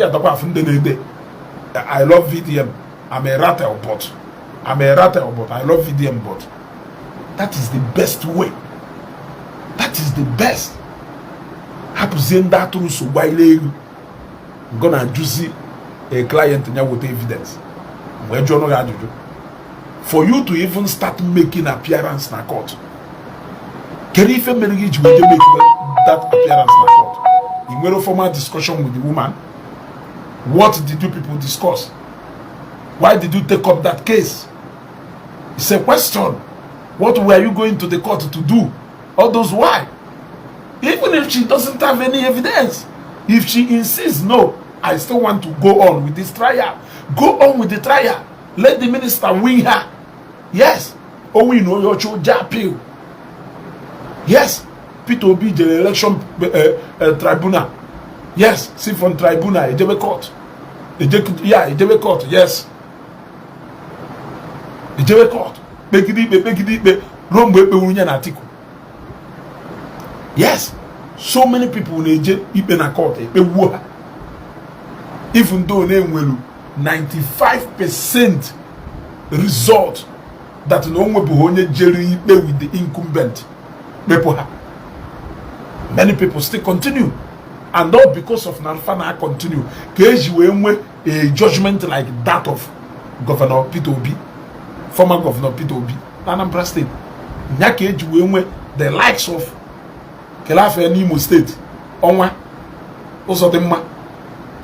love VDM. I'm a rattle bot. I love VDM bot. That is the best way. That is the best. Happen that through so while you gonna juicy a client with evidence. Where you know for you to even start making appearance in court. Can you even make that appearance in court? In a formal discussion with the woman, what did you people discuss? Why did you take up that case? It's a question. What were you going to the court to do? All those why? Even if she doesn't have any evidence, if she insists, no, I still want to go on with this trial. Go on with the trial. Let the minister win her. Yes. Oh, we know your appeal. Yes. P2B, the election tribunal. Yes. See from tribunal, Ejebe court. Ejebe court. Yes. Ejebe court. Yes. So many people in Ejebe court. Even though they will 95% result that no one will jelly with the incumbent. Many people still continue, and not because of Nanfana continue. Case you a judgment like that of Governor P2B, former Governor P2B, Anambra State. Nyake you the likes of Kelafe Nimo State, Onwa, also the ma.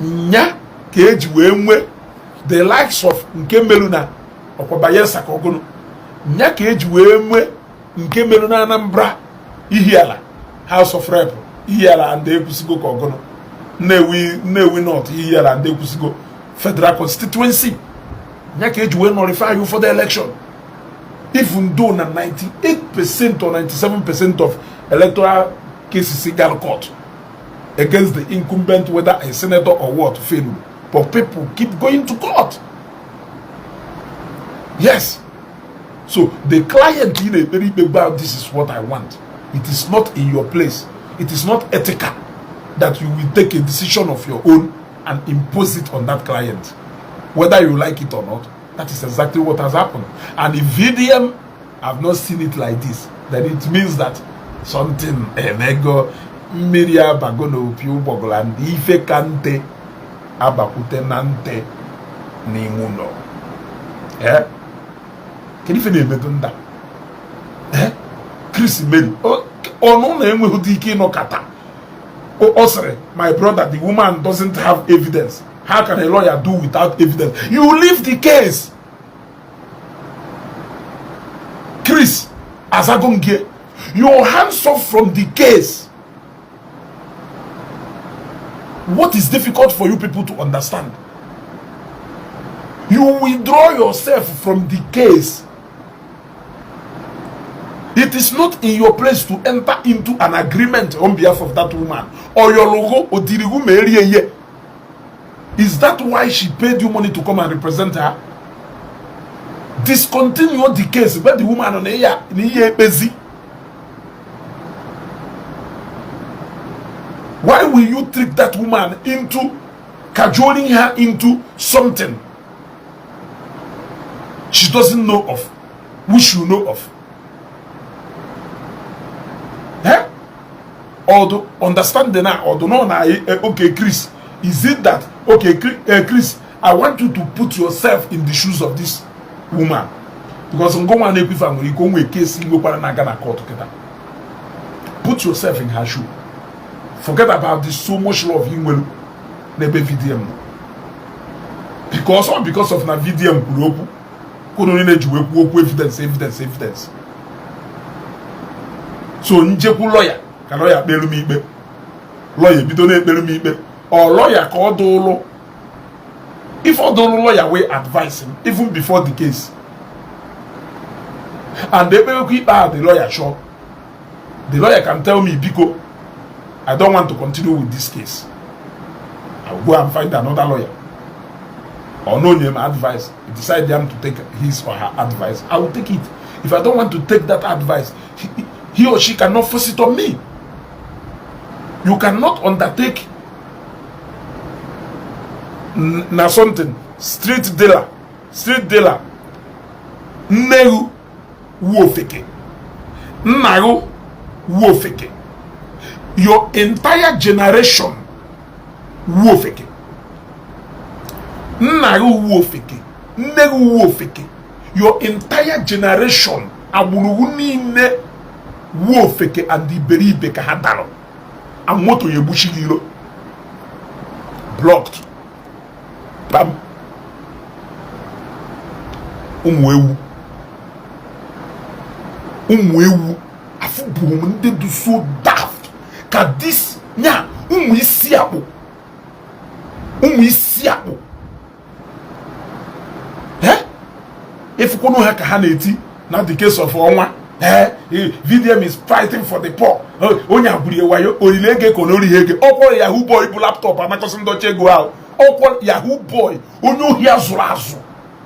Nya keji we the likes of Nkemeluna Okobayesa Kogono. Nya keji we Nkemeluna Anambra Ihiala House of Rep here and they kusigo kogono Newi not here and they kusigo federal constituency nyake ejuwe nullify you for the election. Even though 98% or 97% of electoral cases in Ghana court against the incumbent, whether a senator or what, failed, but people keep going to court. Yes. So the client in a very big about this is what I want. It is not in your place. It is not ethical that you will take a decision of your own and impose it on that client, whether you like it or not. That is exactly what has happened. And if VDM have not seen it like this, then it means that something emego miria bagono piu bogoland ife kante abakute nante nimuno. Eh? Can you finish medunda? Eh? Chris Mary. Oh no na enwe hudiki no kata. Oh sorry, my brother, the woman doesn't have evidence. How can a lawyer do without evidence? You leave the case. Chris, Azagonge, your hands off from the case. What is difficult for you people to understand? You withdraw yourself from the case. It is not in your place to enter into an agreement on behalf of that woman or your logo or dirigu meriye. Is that why she paid you money to come and represent her? Discontinue the case where the woman on the busy. Why will you trick that woman into cajoling her into something she doesn't know of, which you know of? Eh? Although understand the now, although no, okay, Chris, is it that okay, Chris? I want you to put yourself in the shoes of this woman, because I'm going to go a case in the court. Put yourself in her shoe. Forget about this so much love you will never VDM. Because of na VDM couldn't evidence. So njeku lawyer, can lawyer belu mi be. Lawyer bidone belu mi be. Or lawyer called Dolo. If all Dolo lawyer will advise him, even before the case. And they will keep the lawyer sure. The lawyer can tell me, Biko, I don't want to continue with this case. I will go and find another lawyer. Or no name advice. Decide them to take his or her advice. I will take it. If I don't want to take that advice, he or she cannot force it on me. You cannot undertake na something street dealer nneru wuofeke nnaru wuofeke your entire generation wuofeke nnaru wuofeke nneru wuofeke your entire generation agburu niile wuofeke and iberibe ka ha daro amoto yebushigiro blocked bam umwewu afubu ndị do so daft ka this nya umu isi akpụ if kono ha ka ha na-eti na the case of Onwa VDM is fighting for the poor. Onya buri wayo orilege konori hege okwo Yahoo boy bu laptop anakosi ndoche ego ahụ okwo Yahoo boy onyo hi azuru azu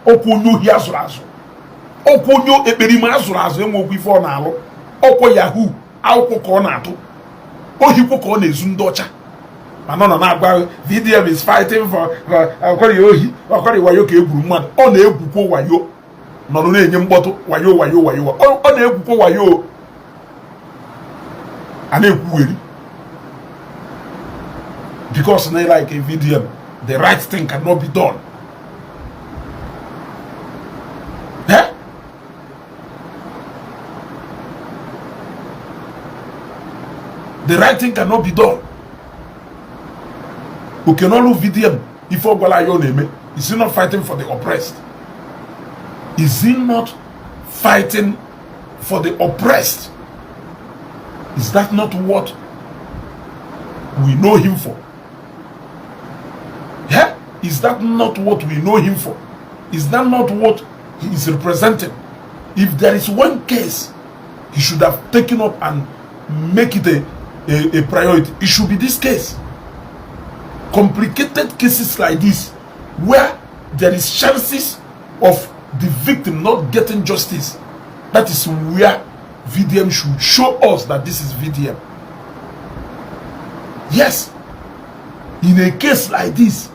okwo onyo hi azuru azu okwo onyo ekperima azuru azu enwe okwu ife ọ na-alụ okwo Yahoo akwụkwọ ka ọ na-atụ ohikwu ka ọ na-ezu ndị ọcha mana ọ na-agba VDM is fighting for akwari ohi akwari wayo ka egburu mmadụ ọ na-egwukwo wayo nọ na-enye mkpọtụ wayo ọ na-egwukwo wayo a na-ekwuweri because they like a VDM the right thing cannot be done. The right thing cannot be done. We cannot lose VDM if is he not fighting for the oppressed? Is he not fighting for the oppressed? Is that not what we know him for? Yeah? Is that not what we know him for? Is that not what he is representing? If there is one case he should have taken up and make it a priority, it should be this case. Complicated cases like this, where there is chances of the victim not getting justice, that is where VDM should show us that this is VDM. Yes, in a case like this,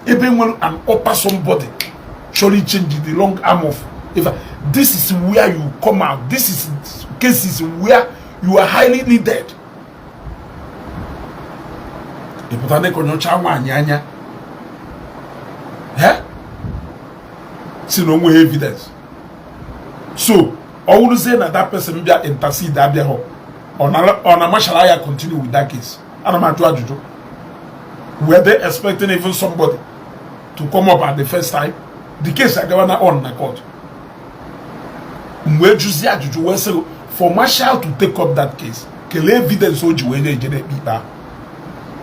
even when an upper somebody surely change the long arm of, if this is where you come out, this is cases where you are highly needed. See no more evidence. So I would say that person be intercede that be on a marshal continue with that case. And I'm to were they expecting even somebody to come up at the first time? The case I governor on the court. Where you see for marshal to take up that case, quelle evidence would you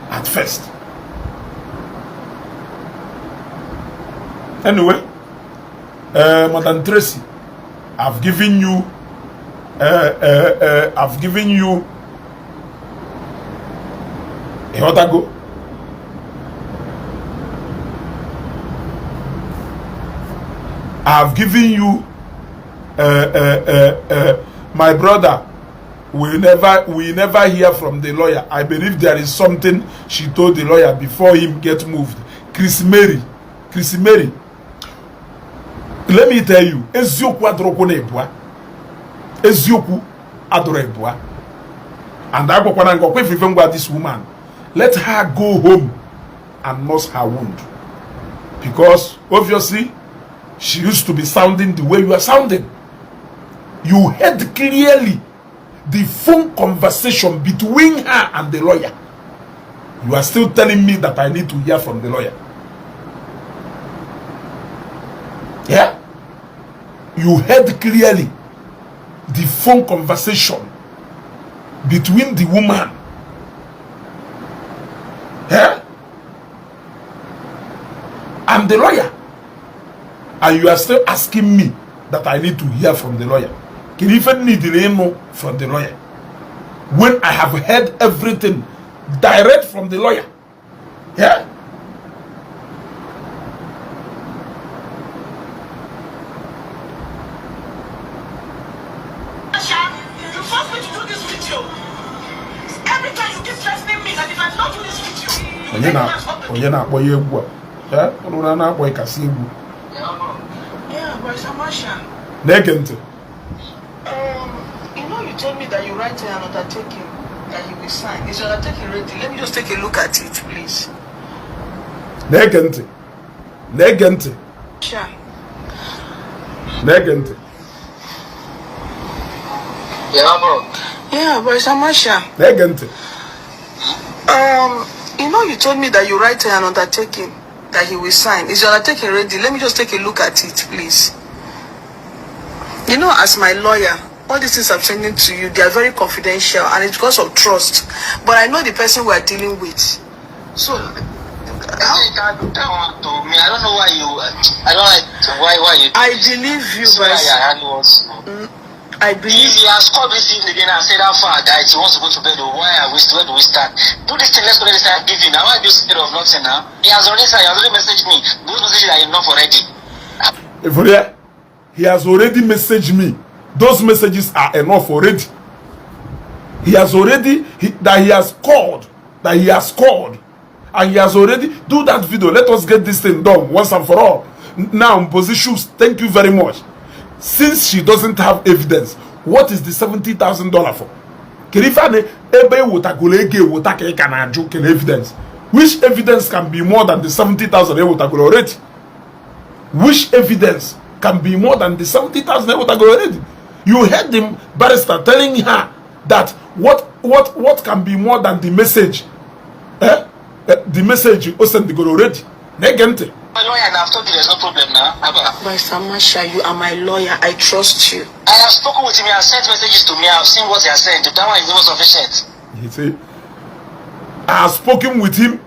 at first? Anyway, Madam Tracy, I've given you a what I go. I've given you my brother. We never hear from the lawyer. I believe there is something she told the lawyer before him get moved. Chris Mary. Let me tell you, Ezioku adoroko na ebua. Ezioku adoro ebua. And I go kwana ngokwe if this woman, let her go home and nurse her wound. Because obviously she used to be sounding the way you are sounding. You heard clearly the phone conversation between her and the lawyer. You are still telling me that I need to hear from the lawyer. Yeah? You heard clearly the phone conversation between the woman. Yeah? And the lawyer. And you are still asking me that I need to hear from the lawyer. Can you even need the name from the lawyer? When I have heard everything direct from the lawyer. Yeah? You forced me to do this video. Every time you keep threatening me that if I don't do this video, yeah, but it's a Martian. You know, you told me that you write an undertaking that you will sign. Is your undertaking ready? Let me just take a look at it, please. Negente. Sure. Negente. Yeah, but it's a Martian. Negente. You know, you told me that you write an undertaking that he will sign. Is your undertaking ready? Let me just take a look at it, please. You know, as my lawyer, all these things I'm sending to you, they are very confidential, and it's because of trust. But I know the person we are dealing with. So, I don't know why you. I don't like why you. I believe you, but I believe he has called this evening again and said how far that he wants to go to bed. Why are we still? Where do we start? Do this thing. Let's go. Let's start giving. Now why are you scared of nothing now? He has already said. He has already messaged me. Those messages are enough already. He has already messaged me. Those messages are enough already. He has already he has called, and he has already do that video. Let us get this thing done once and for all. Now, positions. Thank you very much. Since she doesn't have evidence, what is the $70,000 for? Evidence. Which evidence can be more than the 70,000 already? Which evidence can be more than the 70,000 already? You heard the barrister telling her that what can be more than the message? The message you sent already. Negente. My lawyer, and I've told you there's no problem now. But Samasha, you are my lawyer. I trust you. I have spoken with him. He has sent messages to me. I've seen what he has sent. That one is not sufficient. He say, I have spoken with him,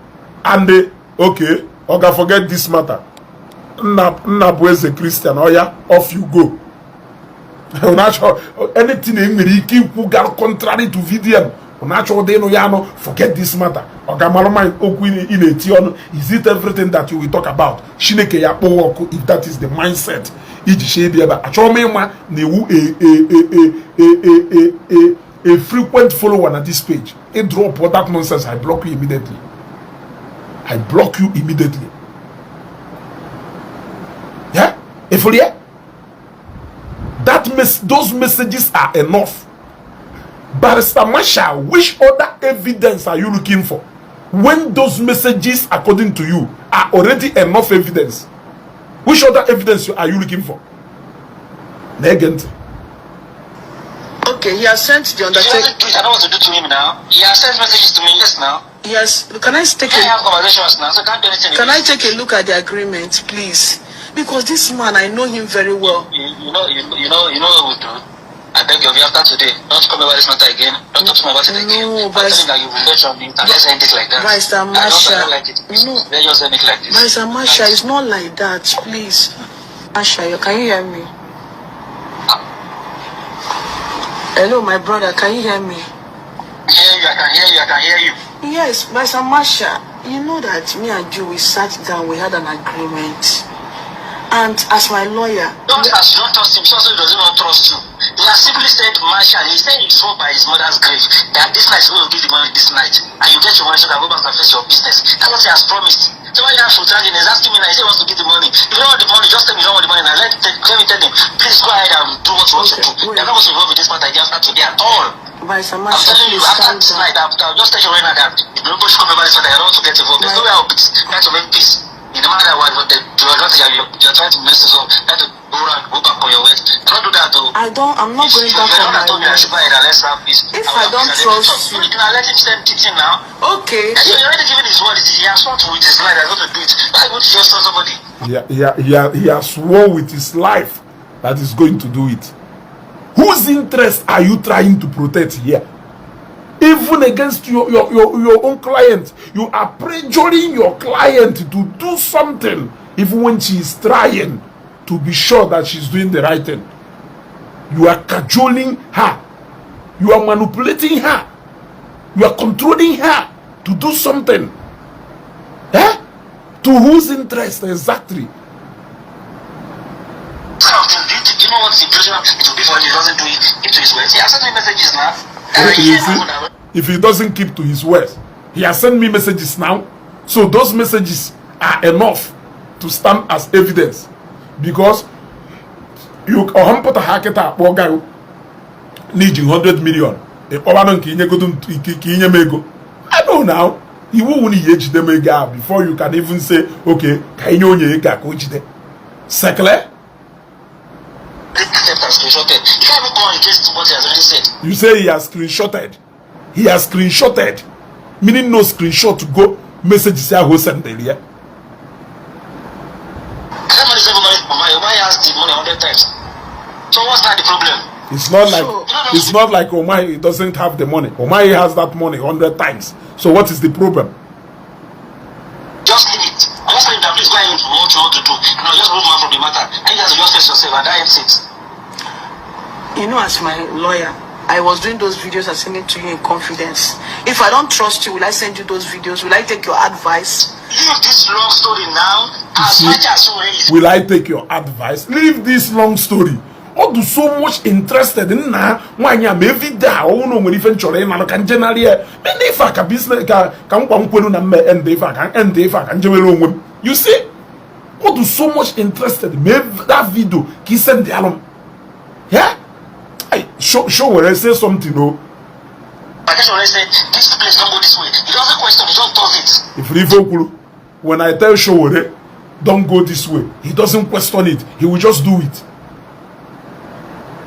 and they, okay, okay, forget this matter. Nnabu is a Christian. Oh yeah, off you go. Anything in who got contrary to VDM. Forget this matter. Is it everything that you will talk about? If that is the mindset, a frequent follower on this page. A drop all that nonsense. I block you immediately. I block you immediately. Yeah? If those messages are enough. Barrister Marshall, which other evidence are you looking for? When those messages, according to you, are already enough evidence, which other evidence are you looking for? Negent. Okay, he has sent the undertaker. I don't know what to do to him now. He has sent messages to me, yes, now. Yes, can I take have conversations now, so can't do anything. Can I take a look at the agreement, please? Because this man, I know him very well. You know what we do. I beg of you, after today, don't come about this matter again. Don't talk to me about it again. No, I'm telling that you will let on me, and let's end it like that. Barrister Marshall, I don't like it. no. Let's just end it like this. Barrister Marshall, it's not like that, please. Marshall, can you hear me? Hello, my brother, can you hear me? I can hear you. Yes, Barrister Marshall, you know that me and you, we sat down, we had an agreement. And as my lawyer... Don't trust him, he also does not trust you. He has simply said, Marshall, he said he swore by his mother's grave that this night he's going to give the money this night. And you get your money so that go back and face your business. That's what he has promised. So when you have Sultan, he's asking me now, he said he wants to give the money. If you don't want the money, just tell me you don't want the money. Now let me tell him, please go ahead and do what you want to do. You're not going to involve with this matter again after today at all. Barrister I'm Marshall, telling you, after this night, I'll just tell you right now that if nobody should come over this matter, I don't want to get involved. There's no way I'll try to make peace. In the matter what you're trying to mess us up, trying to go back on your words. Don't do that though. I'm not going back on my told me I should buy it and let's have peace. If I don't trust you. You can let him send it in now. Okay. So you're already giving his word. He has sworn with his life. I'm going to do it. Why would you just tell somebody? He has sworn with his life that he's going to do it. Whose interest are you trying to protect here? Even against your own client, you are pressuring your client to do something, even when she is trying to be sure that she's doing the right thing. You are cajoling her, you are manipulating her, you are controlling her to do something. Eh? To whose interest exactly? You know what's impressionable? It will be for him. He doesn't do it into his words. He has sent me messages now. If he doesn't keep to his words, he has sent me messages now. So those messages are enough to stand as evidence. Because you put a hacketa guy needing 100 million. I know now. He won't age them again before you can even say, okay, can you coach them? Second. You say he has screenshotted. He has screenshotted. Meaning no screenshot to go message say who sent the here. Why ask the money 100 times? So what's not the problem? It's not like Omai doesn't have the money. Omai has that money 100 times. So what is the problem? Just leave it. I just leave that please go ahead and do what you want to do. And I'll just move on from the matter. And you guys will just face yourself and that ends it. You know, as my lawyer, I was doing those videos and sending to you in confidence. If I don't trust you, will I send you those videos? Will I take your advice? Leave this long story now. As much as you raise. Will I take your advice? Leave this long story. Or do so much interested in now when you may be there or no when even children can generally and if I can business can and if I can end if I can you see? What do so much interested? Maybe that video he sent the alarm. Yeah? I show where I say something, no. I just want to say this place don't go this way. He doesn't question, he just does it. If Rivokulu, when I tell Showore, don't go this way, he doesn't question it, he will just do it.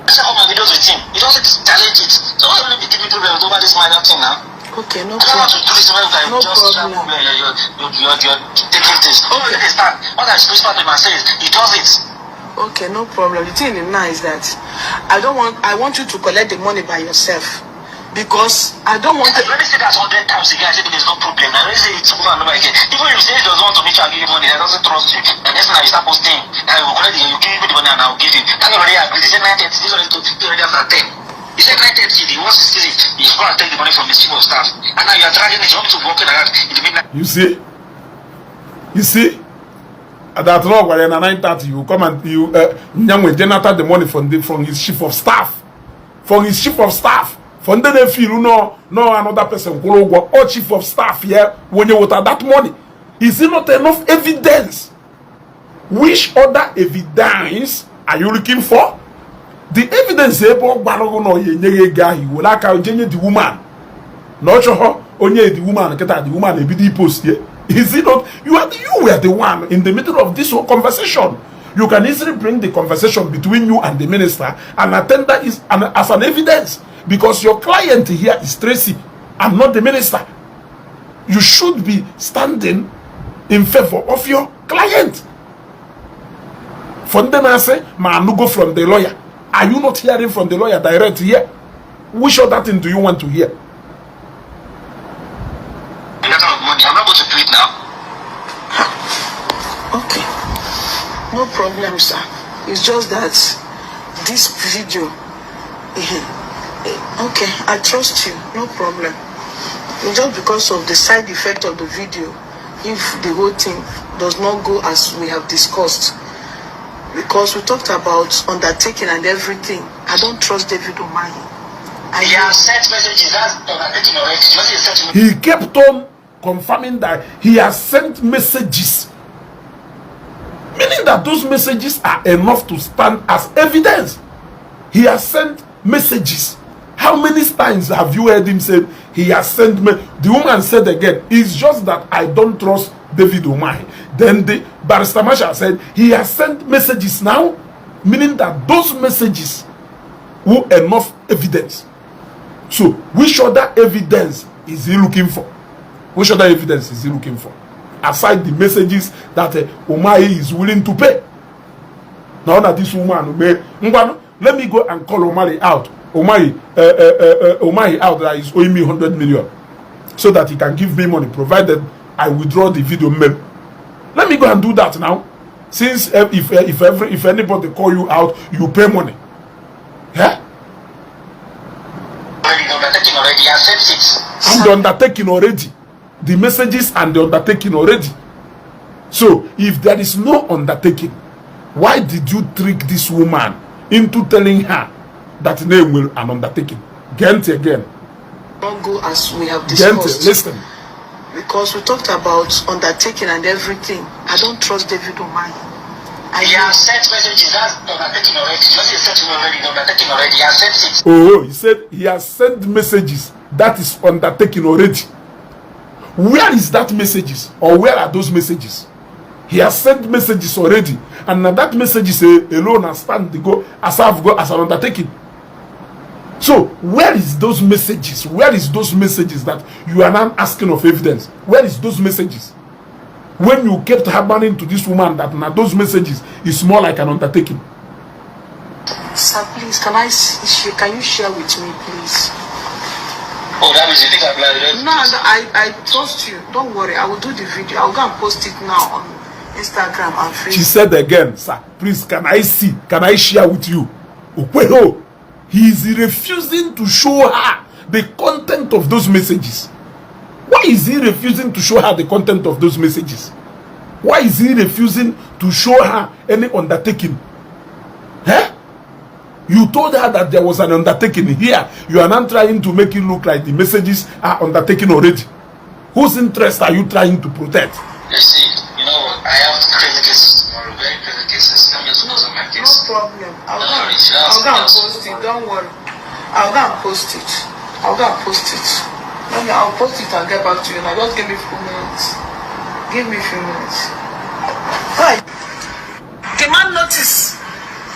I check all my videos with him. He doesn't challenge it. So why will you be giving problems over this minor thing now? Okay, no problem. I don't want to do this when I no just problem. You're taking things. Okay, they start. What I whisper to him and say is, he does it. Okay, no problem. The thing now is that I want you to collect the money by yourself. because I don't want to. Let me say that 100 times again. I said there's no problem. I already say it's over and over again. Even if you say he doesn't want to meet you and give you money, he doesn't trust you. And next time you start posting, I will collect you, give me the money and I will give you. And you already agreed. He said 9:30. This already after 10. He said 9:30. He wants to see it. He's going to take the money from his chief of staff. And now you are dragging it. You want me to walk in around in the midnight. You see? You see? At that log where in 9:30 you come and you generate the money from his chief of staff. From his chief of staff. From then they feel no another person go or chief of staff here when you water that money. Is it not enough evidence? Which other evidence are you looking for? The evidence about Balogo ye guy will like the woman. Not sure only the woman the woman a BD post here. Is it not? You were the one in the middle of this whole conversation. You can easily bring the conversation between you and the minister and attend that as an evidence. Because your client here is Tracy and not the minister. You should be standing in favor of your client. From then I say, man, no go from the lawyer. Are you not hearing from the lawyer direct here? Which other thing do you want to hear? I'm not going to do it now. Okay. No problem, sir. It's just that this video. Okay, I trust you. No problem. It's just because of the side effect of the video, if the whole thing does not go as we have discussed, because we talked about undertaking and everything, I don't trust David Umahi. He has sent messages. That's undertaking already. He kept on confirming that he has sent messages, meaning that those messages are enough to stand as evidence. He has sent messages. How many times have you heard him say he has sent me? The woman said again, it's just that I don't trust David Umahi. Then the Barrister Marshall said he has sent messages now, meaning that those messages were enough evidence. So which other evidence is he looking for? Which other evidence is he looking for? Aside the messages that Umahi is willing to pay. Now that this woman let me go and call Umahi out. Umahi out that is owing me 100 million so that he can give me money provided I withdraw the video meme. Let me go and do that now. Since if anybody call you out, you pay money. Yeah? Already accept it. I'm the undertaking already. The messages and the undertaking already. So if there is no undertaking, why did you trick this woman into telling her that name will an undertaking? Gent again. Don't go as we have discussed. Gent, listen. Because we talked about undertaking and everything. I don't trust David Umahi. He has sent messages. That's undertaking already. Just sent already. Undertaking already. He has sent it. Oh, he said he has sent messages. That is undertaking already. Where is that messages? Or where are those messages? He has sent messages already. And now that messages alone and stand to go as an undertaking. So where is those messages? Where is those messages that you are now asking of evidence? Where is those messages? When you kept happening to this woman that now those messages is more like an undertaking. Sir, please, can you share with me, please? Oh, that means you think I'm lying? No, I trust you. Don't worry. I will do the video. I'll go and post it now on Instagram and Facebook. She said again, sir, please, can I see? Can I share with you? Okweho, he is refusing to show her the content of those messages. Why is he refusing to show her the content of those messages? Why is he refusing to show her any undertaking? Huh? You told her that there was an undertaking here. You are now trying to make it look like the messages are undertaken already. Whose interest are you trying to protect? You see, you know what? I have crazy cases tomorrow, very crazy cases. I'm just focused on my case. No problem. I'll go and post it. Don't worry. I'll go and post it. I'll post it and get back to you. Now just give me a few minutes. Give me a few minutes. Hi. Demand notice.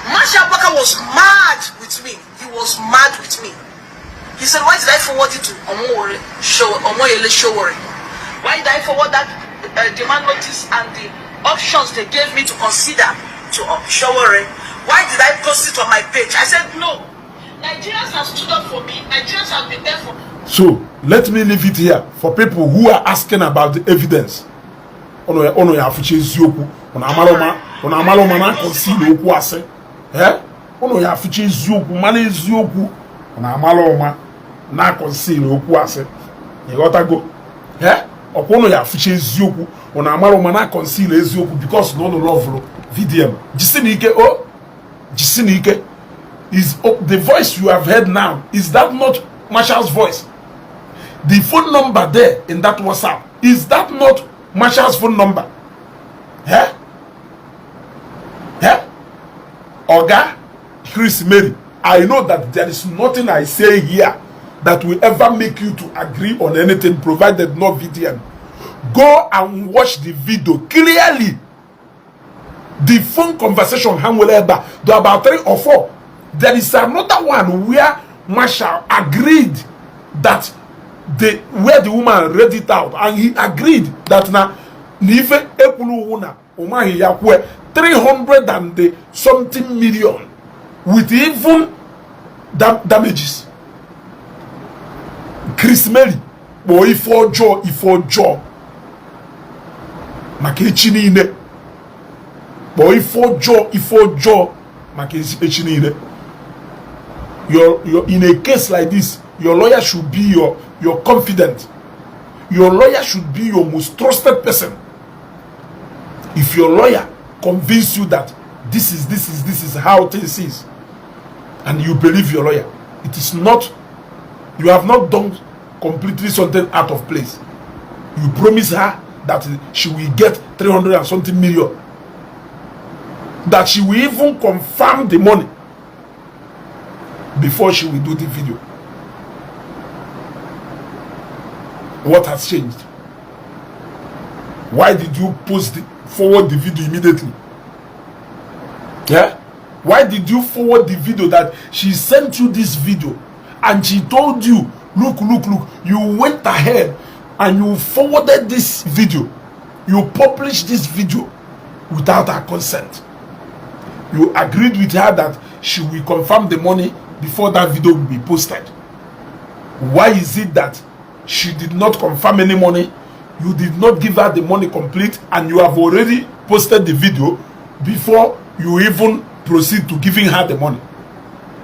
Marshall Baka was mad with me. He was mad with me. He said, why did I forward it to Omoyele Showore? Why did I forward that demand notice and the options they gave me to consider to Showore? Why did I post it on my page? I said, no. Nigerians have stood up for me. Nigerians have been there for me. So let me leave it here for people who are asking about the evidence. Ono ya afuche ezioku. Ona amaloma na conceal okwu ase. Ono ya afuche ezioku, mana ezioku. Ona amaloma na conceal okwu ase. You got to go. Ono ya afuche ezioku. Ona amaloma na conceal ezioku because no love VDM. Jisinike is the voice you have heard now. Is that not Marshall's voice? The phone number there in that WhatsApp, is that not Marshall's phone number? Oga Chris Mary, I know that there is nothing I say here that will ever make you to agree on anything provided not VDM. Go and watch the video clearly. The phone conversation there about 3 or 4. There is another one where Marshall agreed that where the woman read it out, and he agreed that na nife ekulu wuna umahi yakwe 300 and something million with even damages. Chris Mary, boy, ifo jaw makechini ine. Boy, ifo jaw makechini ine. You're in a case like this, your lawyer should be your confidant. Your lawyer should be your most trusted person. If your lawyer convince you that this is how things is, and you believe your lawyer, it is not, you have not done completely something out of place. You promise her that she will get 300 and something million, that she will even confirm the money before she will do the video. What has changed? Why did you forward the video immediately? Why did you forward the video that she sent you this video and she told you, look, you went ahead and you forwarded this video, you published this video without her consent? You agreed with her that she will confirm the money before that video will be posted. Why is it that she did not confirm any money? You did not give her the money complete, and you have already posted the video before you even proceed to giving her the money.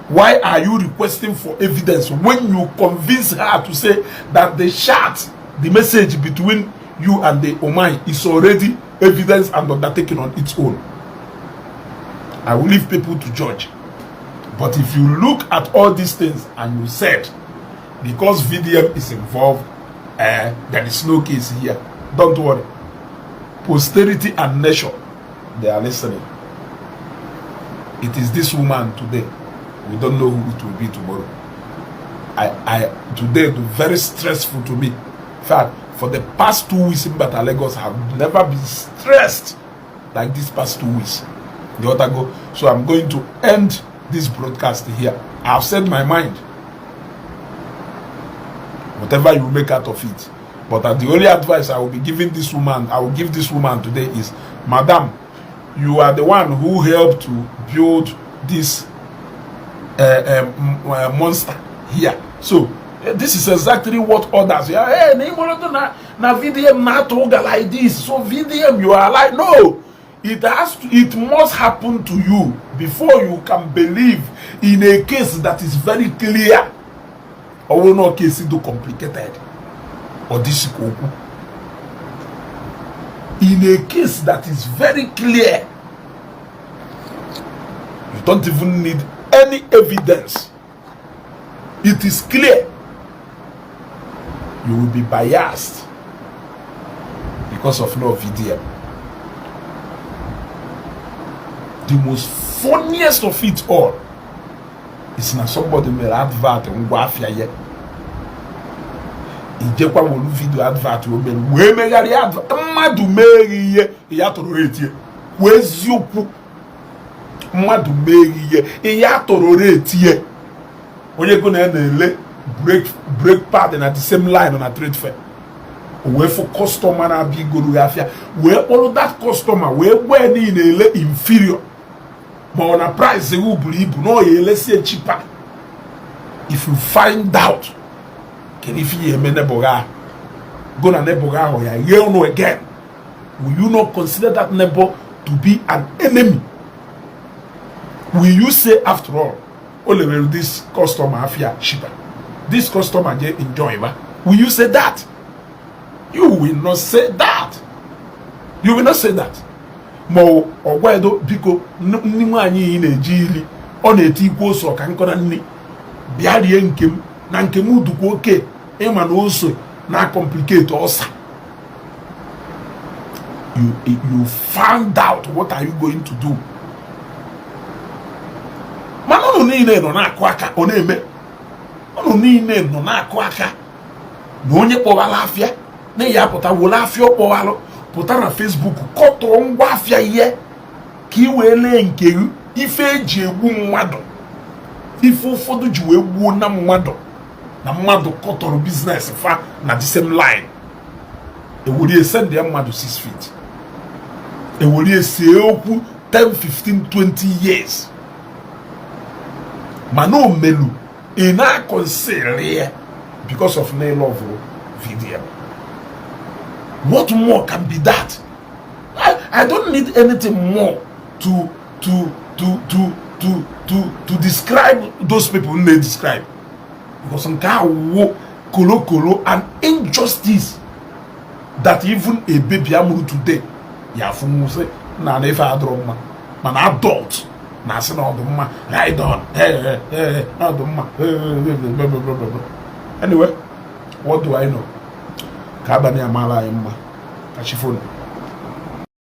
Why are you requesting for evidence when you convince her to say that the chat, the message between you and the Omai is already evidence and undertaken on its own? I will leave people to judge. But if you look at all these things and you said, because VDM is involved, there is no case here, don't worry. Posterity and nation, they are listening. It is this woman today. We don't know who it will be tomorrow. Today, very stressful to me. In fact, for the past 2 weeks in Bata Lagos, I have never been stressed like these past 2 weeks. So I'm going to end this broadcast here. I have said my mind. Whatever you make out of it. But the only advice I will be giving this woman, I will give this woman today is, Madam, you are the one who helped to build this monster here. So this is exactly what others. Hey, na VDM na toga like this. So VDM, you are like, no. It must happen to you before you can believe in a case that is very clear. Or will not case too complicated or difficult. In a case that is very clear, you don't even need any evidence. It is clear. You will be biased because of no VDM. The most funniest of it all is na somebody made advert and wafia ye. Ijekwa wolu video advert we megari advert madu meri ye ya tororeti ye. Weziokwu madu meri ye ya tororeti ye. Onye go na ele break pad na the same line on a trade fair. We for customer na bi golu afia. We all that customer we ni ele inferior. But on a price they will believe no ye let's say cheaper. if you find out can if you neighbor go na neighbor or you know again, will you not consider that neighbor to be an enemy? Will you say after all, only this customer afia cheaper, this customer they enjoy? Will you say that? You will not say that. You will not say that. Mo ogwedo biko nnimu anyi na ejili ọ na-eti ikwu so ka nkọ na nni bịa rie nkem na nkem udukwu oke ịma na oso na complicate osa. You found out what are you going to do? Mana unu niile nọ na-akụ aka ọ na-eme. Unu niile nọ na-akụ aka na onye kpọwala afịa na ya pụta wole afịa kpọwalụ pụta na Facebook kọtụrụ ngwa afịa ihe ka i wee lee nke ife eji egbu mmadụ, ife ụfọdụ ji wee gbuo na mmadụ kọtụrụ biznes fa na the same line. Ewere send ya mmadụ 6 feet, ewere sie okwu 10, 15, 20 years. Mana o melu ị na-akọnsịrị ya because of na love video. What more can be that? I don't need anything more to describe those people they describe, because some kind of kolo and injustice that even a baby amuru today ya fumu say na never adroma man adult na say na odumma I don't odumma. Anyway, what do I know? Kabani amala imma kachifoni.